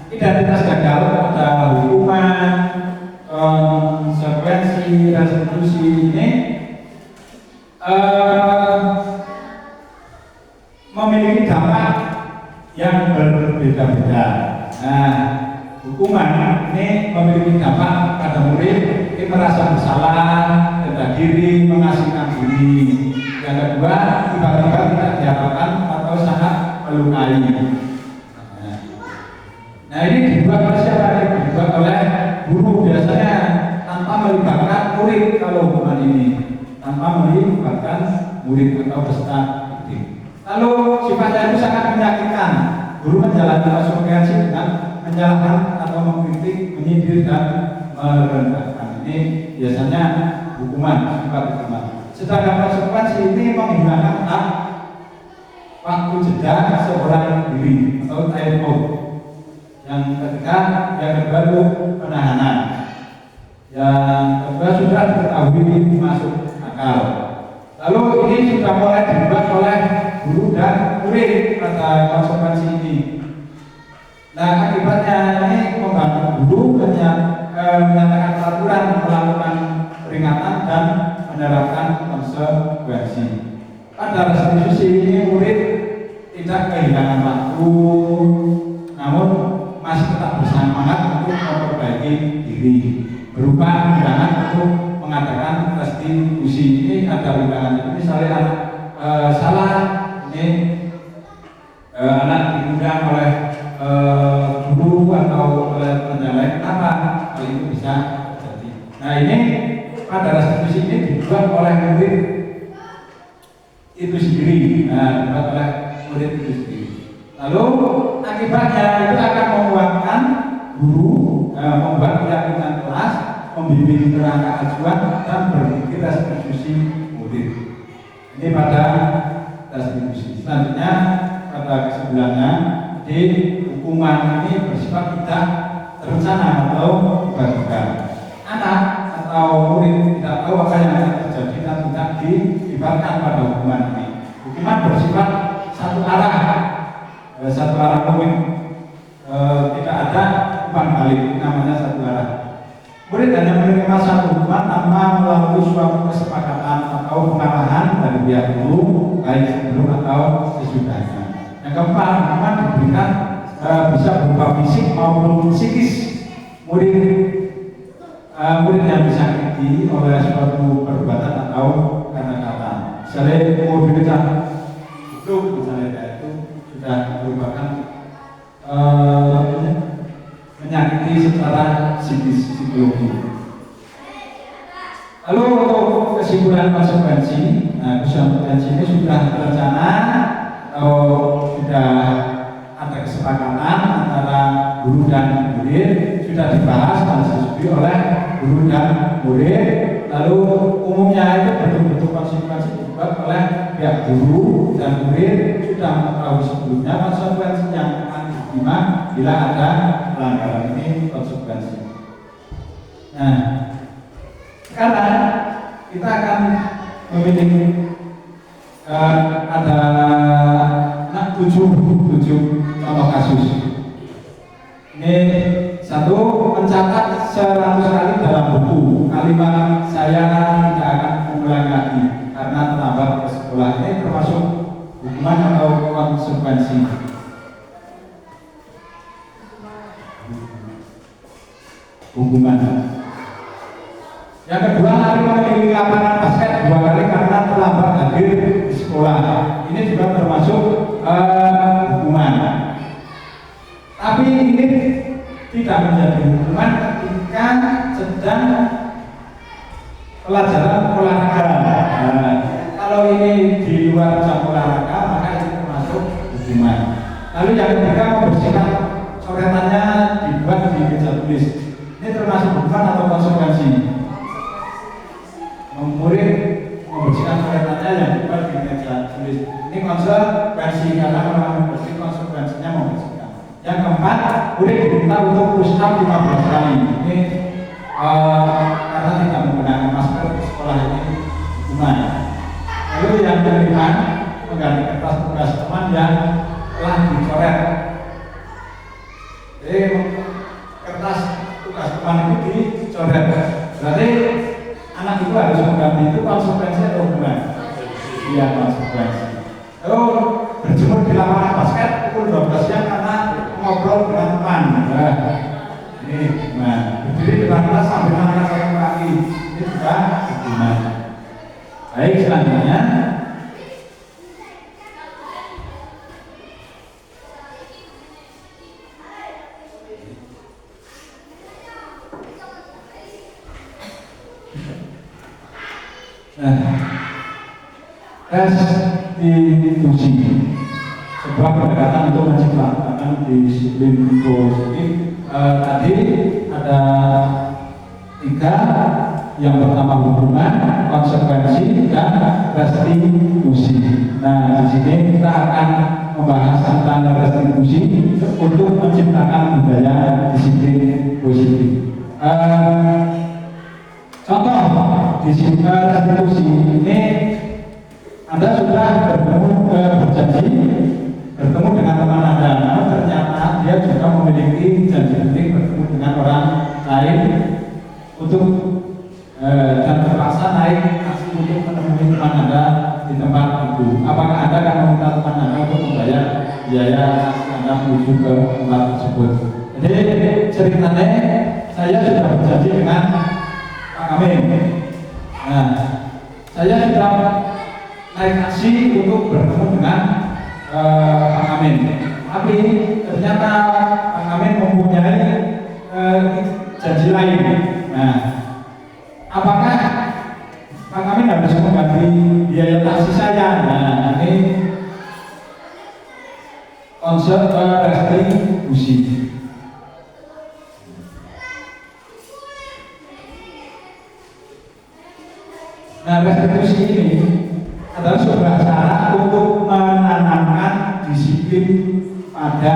identitas gagal pada hukuman, konsekuensi, restitusi ini memiliki dampak yang berbeda-beda. Nah, hukuman ini memiliki dampak pada murid, ini merasa bersalah, rendah diri, mengasingkan diri. Yang kedua, tiba-tiba tidak diharapkan atau sangat melukai. Nah, ini dibuat oleh siapa? Dibuat oleh guru, biasanya tanpa melibatkan murid. Kalau hukuman ini tanpa melibatkan murid atau peserta didik. Lalu sifatnya itu sangat menyakitkan. guru menjalani konsekuensi dengan menyalahkan atau mengkritik, menyindir dan merendahkan. Ini biasanya hukuman, sifat hukuman. Sedangkan konsekuensi ini menghilangkan hak waktu jeda seorang diri atau time out. Yang ketiga, yang kedua itu penahanan. Yang kedua sudah diketahui masuk akal. Lalu ini sudah mulai dibuat oleh guru dan murid pada konsekuensi ini. Nah, akibatnya ini membantu guru menyatakan peraturan, melakukan peringatan dan menerapkan konsekuensi. Pada restitusi ini murid tidak kehilangan waktu, namun masih tetap bersemangat untuk memperbaiki diri, berupa undangan untuk mengadakan restitusi. Ini ada undangan. Jadi misalnya anak salah, ini anak diundang oleh guru atau oleh teman lain, kenapa hal itu bisa terjadi. Nah, ini pada restitusi ini dibuat oleh murid itu sendiri, dibuat oleh murid itu sendiri. Lalu akibatnya itu akan menguatkan guru, membuat keyakinan kelas, membimbing kerangka ajuan dan berpikir restitusi murid. Ini pada restitusi. Selanjutnya pada kesimpulannya, di hukuman ini bersifat tidak terencana atau tiba-tiba. Anak atau murid tidak tahu apa yang akan terjadi dan tidak dilibatkan pada hukuman ini. Hukuman bersifat satu arah komit, tidak ada hukuman balik, namanya satu arah. Murid hanya menerima satu hukuman tanpa melalui suatu kesepakatan atau pengarahan dari pihak guru, baik sebelum atau sesudahnya. Yang keempat, hukuman diberikan bisa berupa fisik maupun psikis. Murid yang disakiti oleh suatu perbuatan atau kata-kata. Misalnya mobil jatuh, itu misalnya itu sudah merupakan menyakiti secara psikologi. Lalu untuk kesimpulan konsekuensi, konsekuensi ini sudah terencana atau sudah ada kesepakatan antara guru dan murid, sudah dibahas dan disetujui oleh guru dan murid. Lalu umumnya itu bentuk-bentuk konsekuensi dibuat oleh pihak guru dan murid sudah mengetahui sebelumnya konsekuensi yang akan diterima bila ada pelanggaran. Ini konsekuensi. Nah, sekarang kita akan memilih ada 7 contoh kasus. Ini satu, mencatat 100 kali dalam buku kalimat saya tidak akan mengulangi lagi karena terlambat ke sekolah. Ini termasuk hukuman atau konsekuensi? Hukuman. Yang kedua, lari mengelilingi lapangan basket 2 kali karena terlambat hadir di sekolah. Ini juga termasuk hukuman. Tapi ini tidak menjadi hukuman ketika sedang pelajaran olahraga. Kalau ini di luar jam olahraga, maka ini termasuk hukuman. Lalu yang ketiga, membersihkan coretannya dibuat di meja tulis. Ini termasuk hukuman atau konsekuensi? Murid membersihkan coretannya yang dibuat di meja tulis. Ini konsekuensi karena orang membersihkan, konsekuensinya membersihkan. Yang keempat, murid diminta untuk push up 15 kali. Ini karena tidak menggunakan masker di sekolah, ini hukuman. Lalu yang kelima, mengganti kertas tugas teman yang telah dicoret. Jadi kertas tugas teman itu dicoret. Berarti anak itu harus mengganti. Itu konsekuensi atau hukuman? Iya, konsekuensi. Lalu berjemur di lapangan basket pukul 12 siang karena ngobrol dengan teman. Ini hukuman. Berdiri di depan kelas sambil mengangkat satu kaki. Ini juga hukuman. Baik, selanjutnya restitusi, sebuah pendekatan untuk menciptakan disiplin positif. Tadi ada 3, yang pertama hubungan, konsekuensi, dan restitusi. Nah, di sini kita akan membahas tentang restitusi untuk menciptakan budaya disiplin positif. Contoh di sini restitusi ini, Anda sudah berjanji bertemu dengan teman Anda, namun ternyata dia juga memiliki janji penting bertemu dengan orang lain untuk dan terpaksa naik taksi untuk menemui teman Anda di tempat itu. Apakah Anda akan meminta teman Anda untuk membayar biaya taksi Anda menuju ke tempat tersebut? Jadi ceritanya saya sudah berjanji dengan Pak Amin. Nah, saya sudah naik taksi untuk bertemu dengan Pak Amin. Tapi ternyata Pak Amin mempunyai janji lain. Nah, apakah Pak Amin harus mengganti biaya taksi saya? Nah, ini konsep restitusi. Nah, restitusi ini adalah sebuah cara untuk menanamkan disiplin pada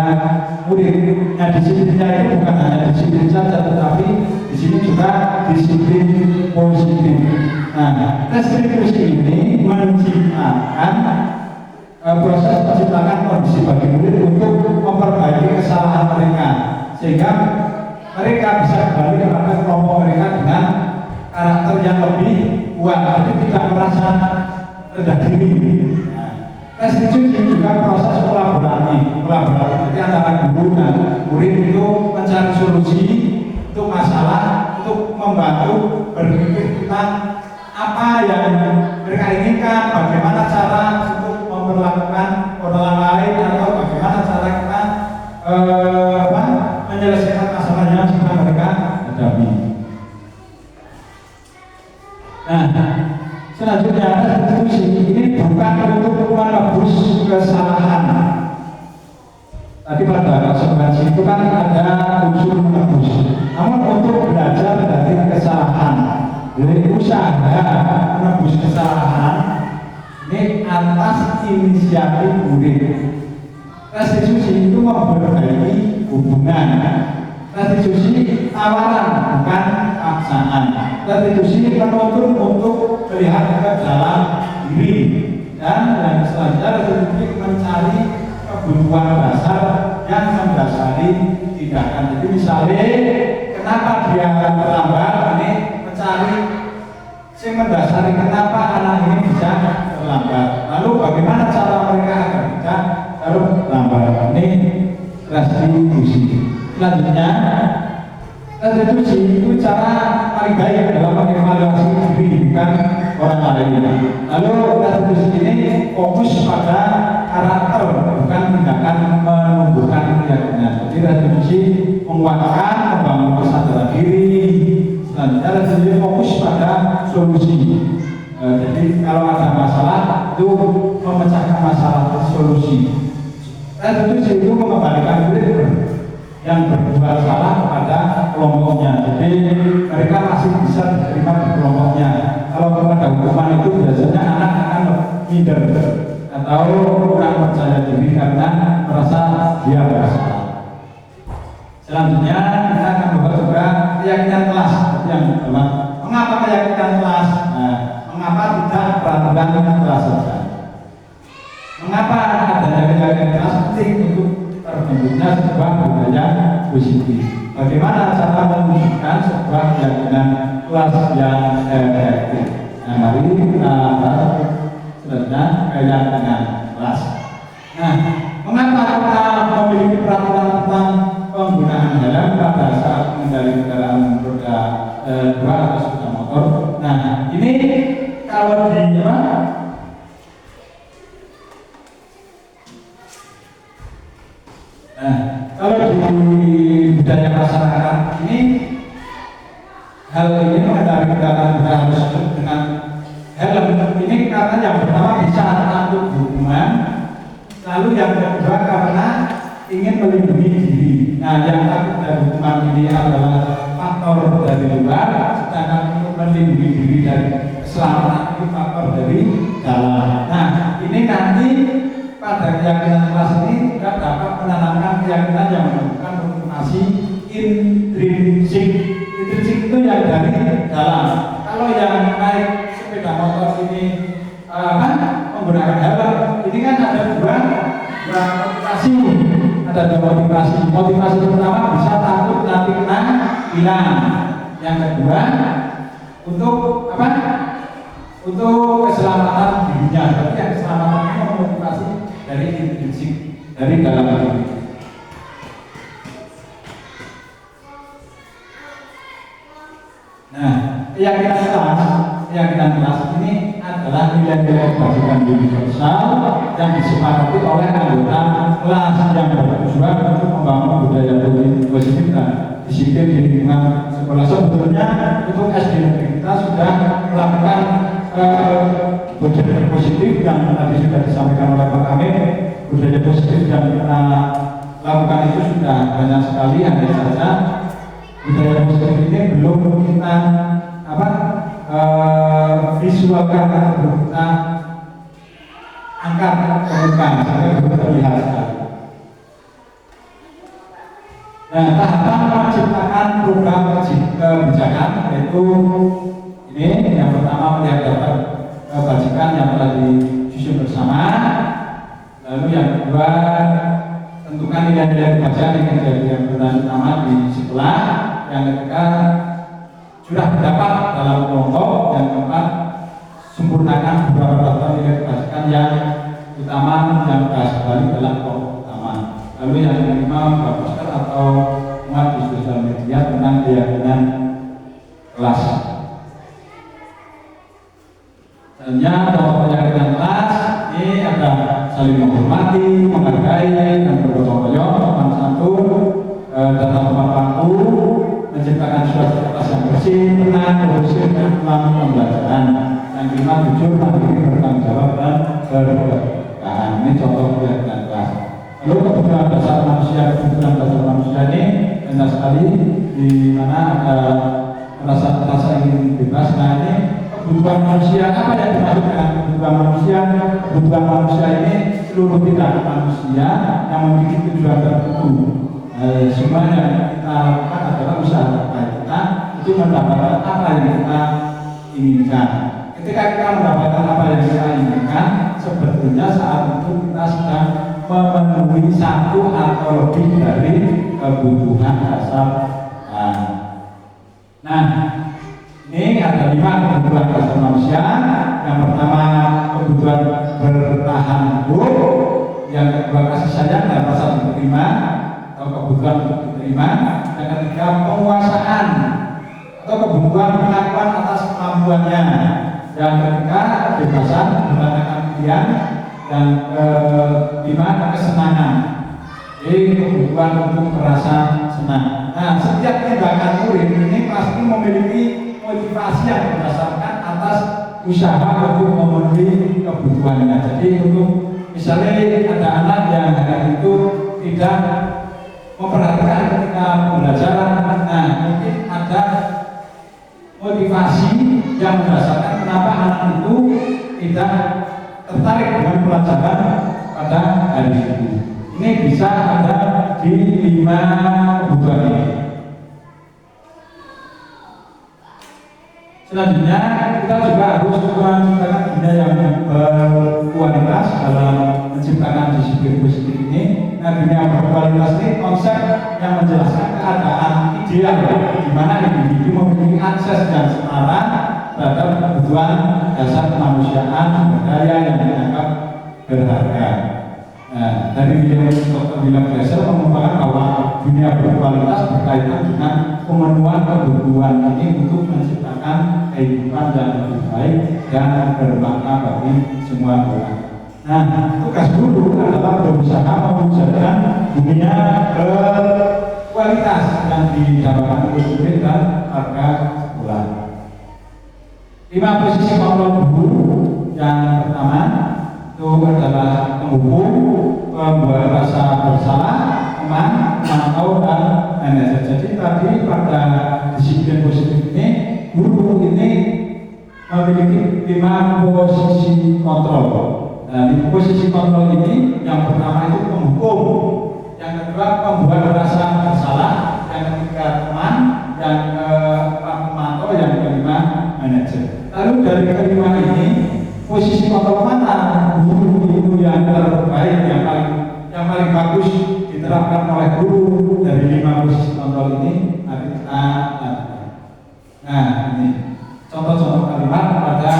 murid. Nah, disiplinnya itu bukan hanya disiplin saja, tetapi di sini juga disiplin positif. Nah, restitusi ini menciptakan proses menciptakan kondisi bagi murid untuk memperbaiki kesalahan mereka, sehingga mereka bisa kembali kepada kelompok mereka dengan karakter yang lebih kuat, jadi tidak merasa rendah diri. Restitusi juga proses kolaborasi antara guru dan murid itu mencari solusi untuk masalah, untuk membantu berpikir tentang apa yang mereka inginkan, bagaimana cara untuk memperlakukan orang lain, atau bagaimana cara kita menyelesaikan masalah yang sedang mereka hadapi. Nah, selanjutnya restitusi ini bukan untuk menebus kesalahan. Tadi pada konsekuensi itu kan ada unsur menebus, namun untuk belajar dari kesalahan. Jadi usaha menebus kesalahan ini atas inisiatif murid. Restitusi itu memperbaiki hubungan. Restitusi tawaran, bukan paksaan. Restitusi menuntut untuk melihat ke dalam diri, dan yang selanjutnya restitusi mencari kebutuhan dasar yang mendasari tindakan. Jadi misalnya kenapa dia terlambat, ini mencari yang mendasari kenapa anak ini bisa terlambat. Lalu bagaimana cara mereka agar tidak terlambat. Ini restitusi. Selanjutnya, restitusi itu cara paling baik dalam mengevaluasi diri, bukan orang lain. Lalu restitusi ini fokus pada karakter, bukan tindakan menumbuhkan keyakinan. Jadi restitusi menguatkan, membangun kesadaran diri. Selanjutnya restitusi fokus pada solusi. Jadi kalau ada masalah itu memecahkan masalah, solusi. Restitusi itu mengembalikan murid yang berbuat salah kepada kelompoknya. Jadi mereka masih bisa diterima di kelompoknya. Kalau pada hukuman itu biasanya anak akan minder atau kurang percaya diri karena merasa dia bersalah. Selanjutnya kita akan membahas juga keyakinan kelas. Yang pertama, mengapa keyakinan kelas? Nah, mengapa tidak peraturan kelas saja? Mengapa adanya keyakinan kelas penting untuk terbentuknya sebuah budaya positif? Bagaimana cara menunjukkan sebuah keyakinan kelas yang efektif? Nah, mari kita bahas selanjutnya keyakinan kelas. Nah, mengapa kita memiliki peraturan tentang penggunaan helm pada saat mengendari kendaraan roda 2 atau sepeda motor? Nah, ini kalau di kalau di budaya masyarakat ini, hal ini mengendari kendaraan harus dengan helm ini karena yang pertama bisa takut hukuman, lalu yang kedua karena ingin melindungi diri. Nah, yang takut dari hukuman ini adalah faktor dari luar, sedangkan untuk melindungi diri dari keselamatan itu faktor dari dalam. Nah, ini nanti pada keyakinan kelas ini juga dapat menanamkan keyakinan yang menunjukkan motivasi intrinsik. Intrinsik itu yang dari dalam. Kalau yang naik sepeda motor ini menggunakan helm, ini kan ada dua motivasi. Ada dua motivasi. Motivasi pertama bisa takut nanti kena hilang. Yang kedua untuk apa? Untuk keselamatan dirinya. Berarti yang keselamatan ini memotivasi dari intrinsik, dari dalam diri. Nah, keyakinan kelas ini adalah nilai-nilai kebajikan universal yang disepakati oleh anggota kelas yang bertujuan untuk membangun budaya positif dan disiplin di lingkungan sekolah. Sebetulnya untuk SD negeri kita sudah melakukan budaya positif yang tadi sudah disampaikan oleh Pak Kamil. Budaya positif yang kita lakukan itu sudah banyak sekali, hanya saja budaya positif ini belum kita visualkan atau belum kita angkat ke muka sehingga belum terlihat sekali. Nah, tahapan menciptakan program kebijakan yaitu ini yang pertama melihat daftar kebajikan yang telah disusun bersama. Lalu yang kedua tentukan nilai-nilai kebajikan yang menjadi yang utama di sekolah. Yang ketiga curah pendapat dalam kelompok. Yang keempat sempurnakan beberapa daftar nilai kebajikan yang utama yang dibahas kembali dalam kelompok utama. Lalu yang kelima membuat poster atau muat di sosial media tentang keyakinan kelas. Selanjutnya contoh keyakinan kelas ini ada saling menghormati, menghargai, dan bergotong royong, sopan santun, datang tepat waktu, menciptakan suasana kelas yang bersih, tenang, kondusif, dan pelan pembelajaran. Yang kelima jujur, mandiri, bertanggung jawab, dan berkeberkahan. Ini contoh keyakinan kelas. Lalu kebutuhan dasar manusia ini banyak sekali di mana ada rasa ingin bebas. Nah, ini kebutuhan manusia, apa yang dimaksud dengan kebutuhan manusia? Kebutuhan manusia ini seluruh tindakan manusia yang memiliki tujuan tertentu. Semua yang kita lakukan adalah usaha kita itu mendapatkan apa yang kita inginkan. Ketika kita mendapatkan apa yang kita inginkan, sebetulnya saat itu kita sedang memenuhi satu atau lebih dari kebutuhan dasar. Nah, ini ada 5 kebutuhan dasar manusia. Yang pertama kebutuhan bertahan hidup, yang kedua kasih sayang dan rasa diterima atau kebutuhan untuk diterima, yang ketiga penguasaan atau kebutuhan pengakuan atas kemampuannya, yang ketiga kebebasan berdasarkan pilihan, dan kelima kesenangan. Jadi kebutuhan untuk merasa senang. Nah, setiap tindakan murid ini pasti memiliki motivasi yang berdasarkan atas usaha untuk memenuhi kebutuhannya. Jadi untuk misalnya ada anak yang hari itu tidak memperhatikan ketika pembelajaran, nah mungkin ada motivasi yang berdasarkan kenapa anak itu tidak tertarik dengan pelajaran pada hari itu. Ini bisa ada di 5 kebutuhan ini. Selanjutnya kita juga harus menciptakan dunia yang berkualitas dalam menciptakan disiplin positif ini. Nah, dunia yang berkualitas ini konsep yang menjelaskan keadaan ideal di mana individu memiliki akses yang setara terhadap kebutuhan dasar kemanusiaan berdaya yang dianggap berharga. Nah, dari Dr. William Glasser mengungkapkan bahwa dunia berkualitas berkaitan dengan pemenuhan kebutuhan ini untuk menciptakan kehidupan yang lebih baik dan bermakna bagi semua orang. Nah, tugas guru adalah berusaha mewujudkan dunia berkualitas yang didapatkan oleh murid dan warga sekolah. 5 posisi kontrol guru. Yang pertama itu adalah penghubung, pembuat rasa bersalah, memiliki 5 posisi kontrol. Nah, 5 posisi kontrol ini yang pertama itu penghukum, yang kedua pembuat merasa bersalah, yang ketiga teman, yang keempat pemantau, yang kelima manajer. Lalu dari kelima ini posisi kontrol mana guru itu yang terbaik, yang paling bagus diterapkan oleh guru dari 5 posisi kontrol ini mari kita lakukan. Nah, ini contoh-contoh kalimat pada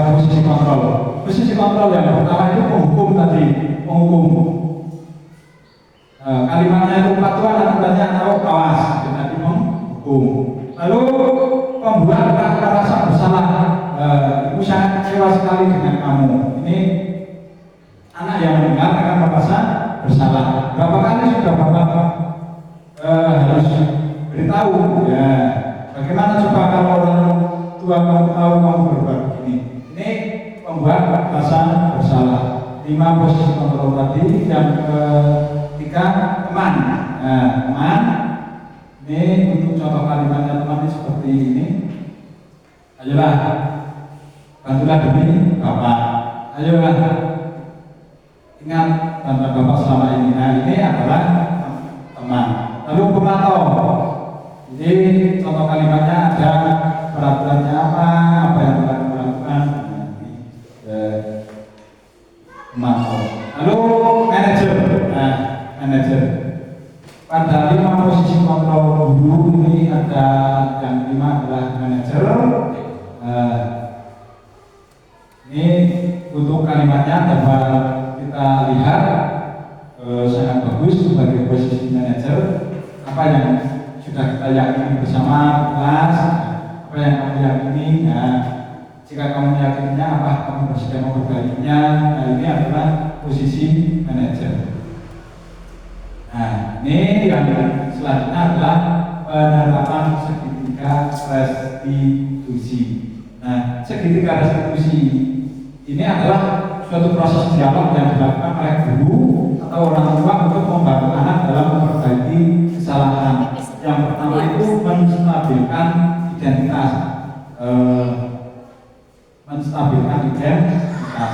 posisi kontrol. Posisi kontrol yang pertama itu penghukum tadi, penghukum. Kalimatnya itu patuan aturannya atau awas, tadi menghukum. Lalu pembuat rasa bersalah. Ibu sangat kecewa sekali dengan kamu. Ini anak yang mendengar akan merasa bersalah. Berapa kali sudah bapak harus beritahu? Ya, bagaimana coba kalau orang tua kamu tahu kamu berbuat begini? Ini pembuat rasa bersalah. 5 posisi kontrol tadi. Yang ketiga teman. Nah, teman. Ini untuk contoh kalimatnya teman ini seperti ini. Ayolah, bantulah demi Bapak. Ayolah, ingat bantuan Bapak selama ini. Nah, ini adalah teman. Lalu pemantau. Ini contoh kalimatnya ada peraturannya apa yang telah dilakukan. Pemantau. Lalu manajer. Nah, manajer. Pada 5 posisi kontrol guru ini ada yang 5 adalah manajer. Ini untuk kalimatnya dapat kita lihat sangat bagus sebagai posisi manajer. Apa yang sudah kita yakini bersama kelas, apa yang kamu yakini. Nah, jika kamu meyakininya, apa kamu bersedia memperbaikinya. Nah, ini adalah posisi manajer. Nah, ini yang selanjutnya adalah penerapan segitiga restitusi. Nah, segitiga restitusi ini adalah suatu proses dialog yang dilakukan oleh guru atau orang tua untuk membantu anak dalam memperbaiki kesalahan. Yang pertama itu menstabilkan identitas. Menstabilkan identitas.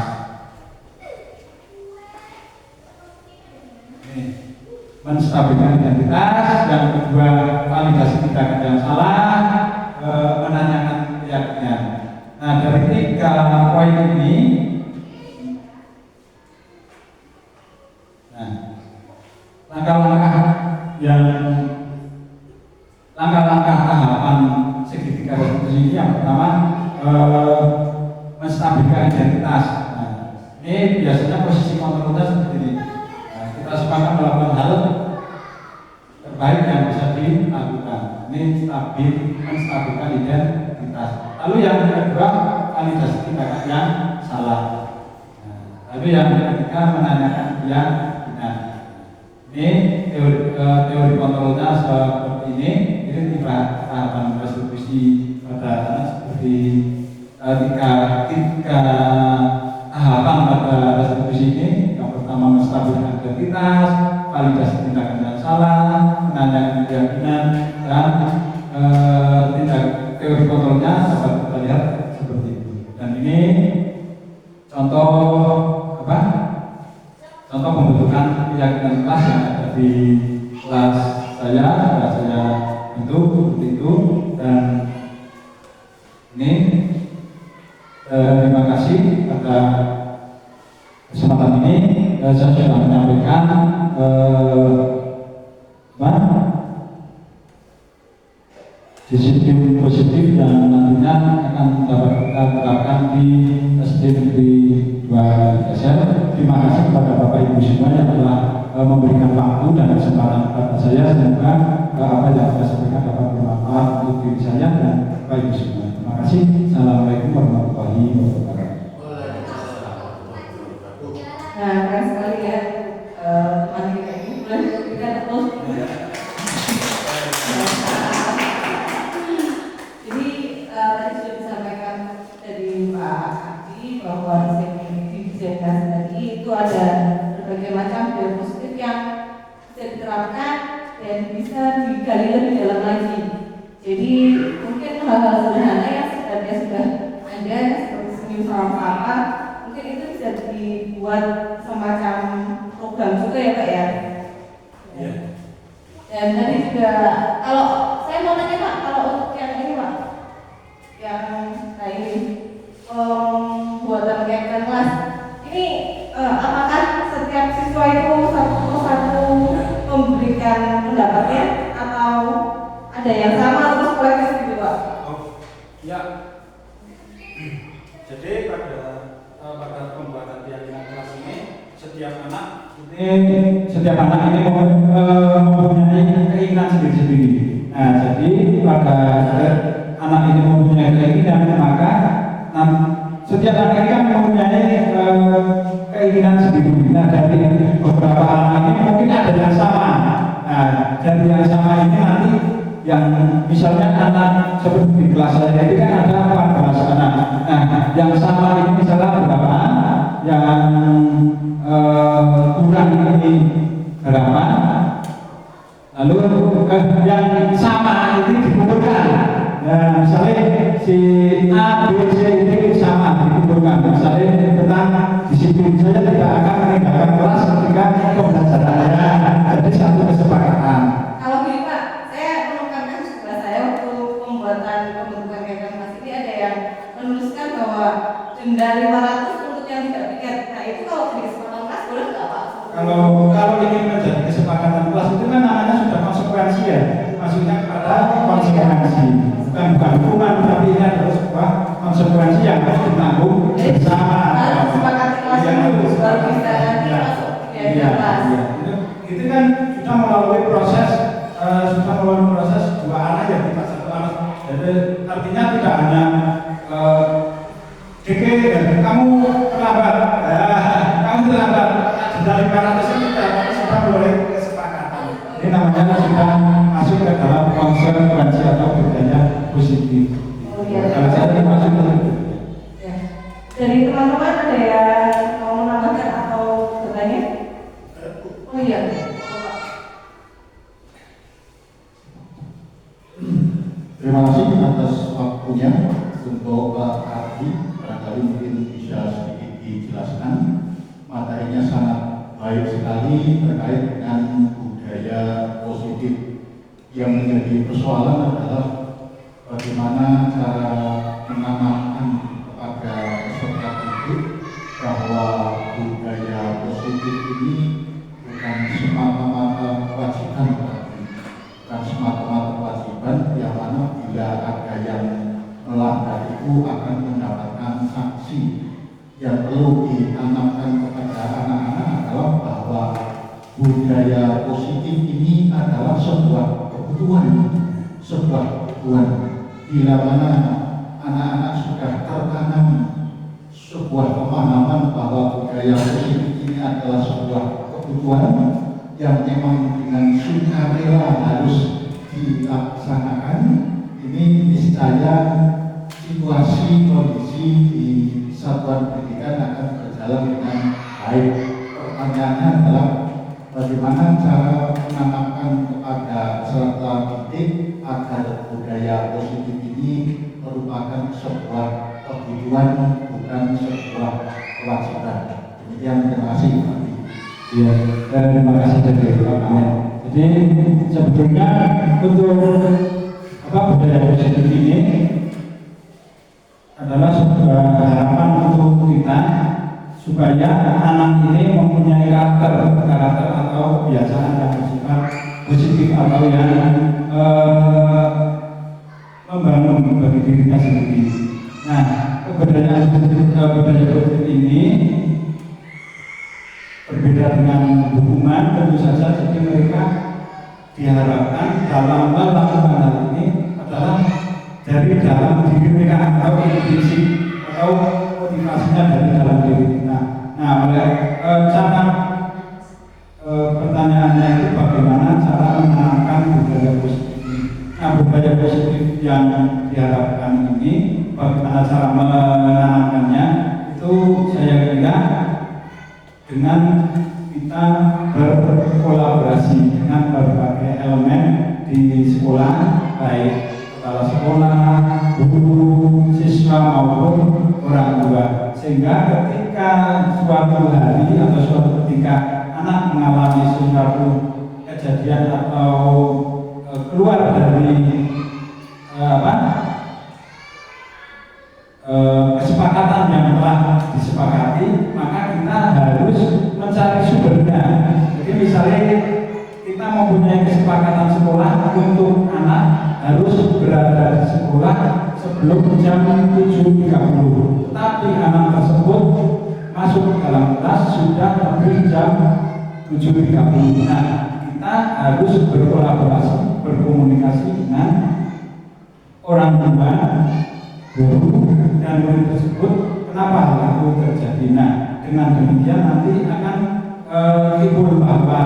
Yang kedua, validasi tindakan yang salah, menanyakan keyakinan. Nah, dari 3 poin ini, langkah-langkah tahapan segitiga restitusi ini yang pertama menstabilkan identitas. Nah, ini biasanya posisi kontrolnya seperti ini. Nah, kita sepakat melakukan hal terbaik yang bisa dilakukan. Ini menstabilkan identitas. Lalu yang kedua, validasi tindakan yang salah. Nah, lalu yang ketiga, menanyakan keyakinan. Ini teori kontrolnya seperti ini. Ini tahapan restitusi pada seperti tiga tahapan pada restitusi ini. Yang pertama, menstabilkan identitas, validasi tindakan yang salah, menanyakan keyakinan, dan teori kontrolnya dapat kita lihat seperti itu. Dan ini contoh apa? Contoh pembentukan keyakinan kelas yang ada di kelas saya itu seperti itu. Dan ini terima kasih pada kesempatan ini. Saya sudah menyampaikan disiplin positif yang nantinya akan dapat kita terapkan di SD Negeri 2 Geser. Terima kasih kepada Bapak Ibu semua yang telah memberikan waktu dan kesempatan kepada saya. Semoga apa yang saya sampaikan dapat bermanfaat untuk diri saya dan Bapak Ibu semua. Terima kasih. Assalamualaikum warahmatullahi wabarakatuh. Nah, keren sekali ya, teman kita ini boleh kita terus. Jadi tadi sudah disampaikan dari Pak Adi bahwa di desain tadi itu ada berbagai macam hal positif yang bisa diterapkan dan bisa digali lebih dalam lagi. Jadi mungkin hal-hal sederhana yang sebenarnya sudah bersama-sama, mungkin itu bisa dibuat semacam program juga ya Pak ya. Iya. Dan tadi juga kalau saya mau tanya Pak, kalau untuk yang ini Pak, yang tadi buatan kayak kelas ini apakah setiap siswa itu satu persatu memberikan pendapatnya atau ada yang sama terus kolektif gitu Pak? Oh, ya. Jadi pada pembuatan keyakinan kelas ini setiap anak ini mempunyai keinginan sendiri-sendiri. Nah, jadi pada anak ini mempunyai keinginan, maka setiap anak ini kan mempunyai keinginan sendiri. Nah, dari beberapa anak ini mungkin ada yang sama. Nah, dari yang sama ini nanti yang misalnya anak seperti di kelas saya ini kan ada 14 anak. Nah, yang sama ini misalnya berapa? Yang kurang ini berapa? Lalu yang sama ini dikumpulkan. Nah, misalnya si A, B, C ini sama dikumpulkan. Misalnya tentang disiplin saja tidak akan meninggalkan kelas ketika pembelajarannya. Jadi satu kesepakatan. Kalau gini Pak, saya menemukan kasus kelas saya waktu pembuatan pembentukan kayak kelas ini ada yang menuliskan bahwa denda 500 untuk yang tidak piket. Nah itu kalau jadi kesepakatan kelas boleh nggak Pak? Kalau ingin menjadi kesepakatan kelas itu kan namanya sudah konsekuensi ya, maksudnya kepada konsekuensi, bukan hukuman, tapi ini adalah sebuah konsekuensi yang harus ditanggung bersama. Harus kesepakatan kelas itu baru bisa nanti masuk Iya, kelas. itu kan sudah melalui proses dua anak ya, tidak satu anak. Jadi artinya tidak hanya kamu terlambat, dari 500 itu sudah boleh kesepakatan. Ini namanya sudah masuk ke dalam konsekuensi atau budaya positif. Oh, iya. Kalau saya ini masuk Ya. Dari teman-teman ada yang mau menambahkan atau bertanya? Oh iya. Terima kasih atas waktunya untuk Pak Ardi. Barangkali mungkin bisa sedikit dijelaskan. Materinya sangat baik sekali terkait dengan budaya positif. Yang menjadi persoalan adalah bagaimana cara menanamkan kepada peserta didik bahwa budaya positif ini bukan semata-mata kewajiban, bukan semata-mata kewajiban yang mana bila ada yang melanggar itu akan mendapatkan sanksi. Yang perlu ditanamkan kepada anak-anak adalah bahwa budaya positif ini adalah sebuah kebutuhan. Bila mana anak-anak sudah tertanam sebuah pemahaman bahwa budaya positif ini adalah sebuah kebutuhan yang memang dengan sukarela harus dilaksanakan, ini niscaya situasi kondisi di satuan pendidikan akan berjalan dengan baik. Pertanyaannya adalah bagaimana cara menanamkan kepada peserta didik agar budaya positif ini merupakan sebuah kebutuhan bukan sebuah kewajiban. Demikian, terima kasih. Iya, terima kasih dari Pak Amin. Jadi sebetulnya untuk budaya positif ini adalah sebuah harapan untuk kita supaya anak ini mempunyai karakter atau kebiasaan yang bersifat positif atau yang membangun bagi diri kita sendiri. Nah, budaya positif ini berbeda dengan hubungan, tentu saja. Jadi mereka diharapkan dalam melakukan hal ini adalah dari dalam diri mereka atau intuisi atau motivasinya dari dalam diri kita. Nah, oleh cara pertanyaannya itu bagaimana cara menanamkan budaya positif ini. Nah, budaya positif yang diharapkan ini bagaimana cara menanamkannya itu saya kira dengan kita berkolaborasi dengan berbagai elemen di sekolah, baik kepala sekolah, guru, siswa maupun orang tua. sehingga ketika suatu hari atau suatu ketika anak mengalami suatu kejadian atau keluar dari kesepakatan yang telah disepakati, maka kita harus mencari sumbernya. Jadi misalnya kita mempunyai kesepakatan sekolah untuk anak harus berada di sekolah sebelum jam 7.30, tapi anak tersebut masuk ke dalam kelas sudah lebih jam 7.30. Nah, kita harus berkolaborasi, berkomunikasi dengan orang tua, guru, dan murid tersebut kenapa hal itu terjadi. Nah, dengan demikian nanti akan timbul bahwa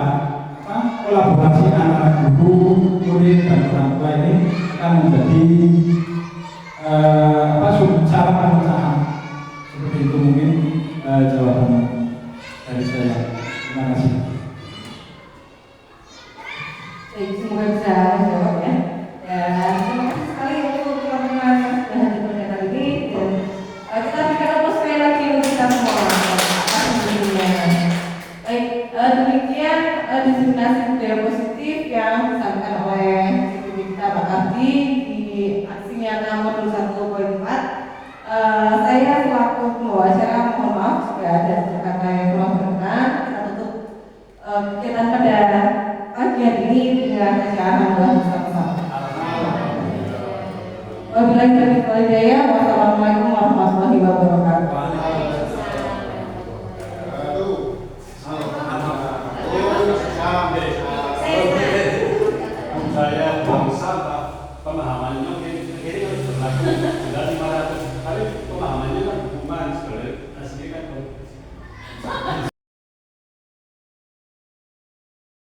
kolaborasi antara guru, murid, dan orang tua ini akan menjadi cara pemecahan. Seperti itu mungkin jawaban dari saya. Terima kasih. Baik, semoga bisa menjawab ya. Dan terima kasih sekali untuk teman-teman yang sudah hadir pada kali ini. Dan kita berikan aplaus sekali lagi untuk kita semua. Baik, demikian diseminasi budaya positif yang disampaikan oleh CPD kita Pak Ardi di aksi nyata modul 1.4. Saya selaku pembawa acara mohon maaf jika ada kata yang kurang berkenan. Kita tutup kegiatan pada pagi hari ini dengan acara doa bersama-sama. Wabillahi taufiq wal hidayah. Wassalamualaikum warahmatullahi wabarakatuh. Saya bangsa pemahamannya ini harus berlaku sudah 500 kali pemahamannya kan hukuman sebenarnya asli kan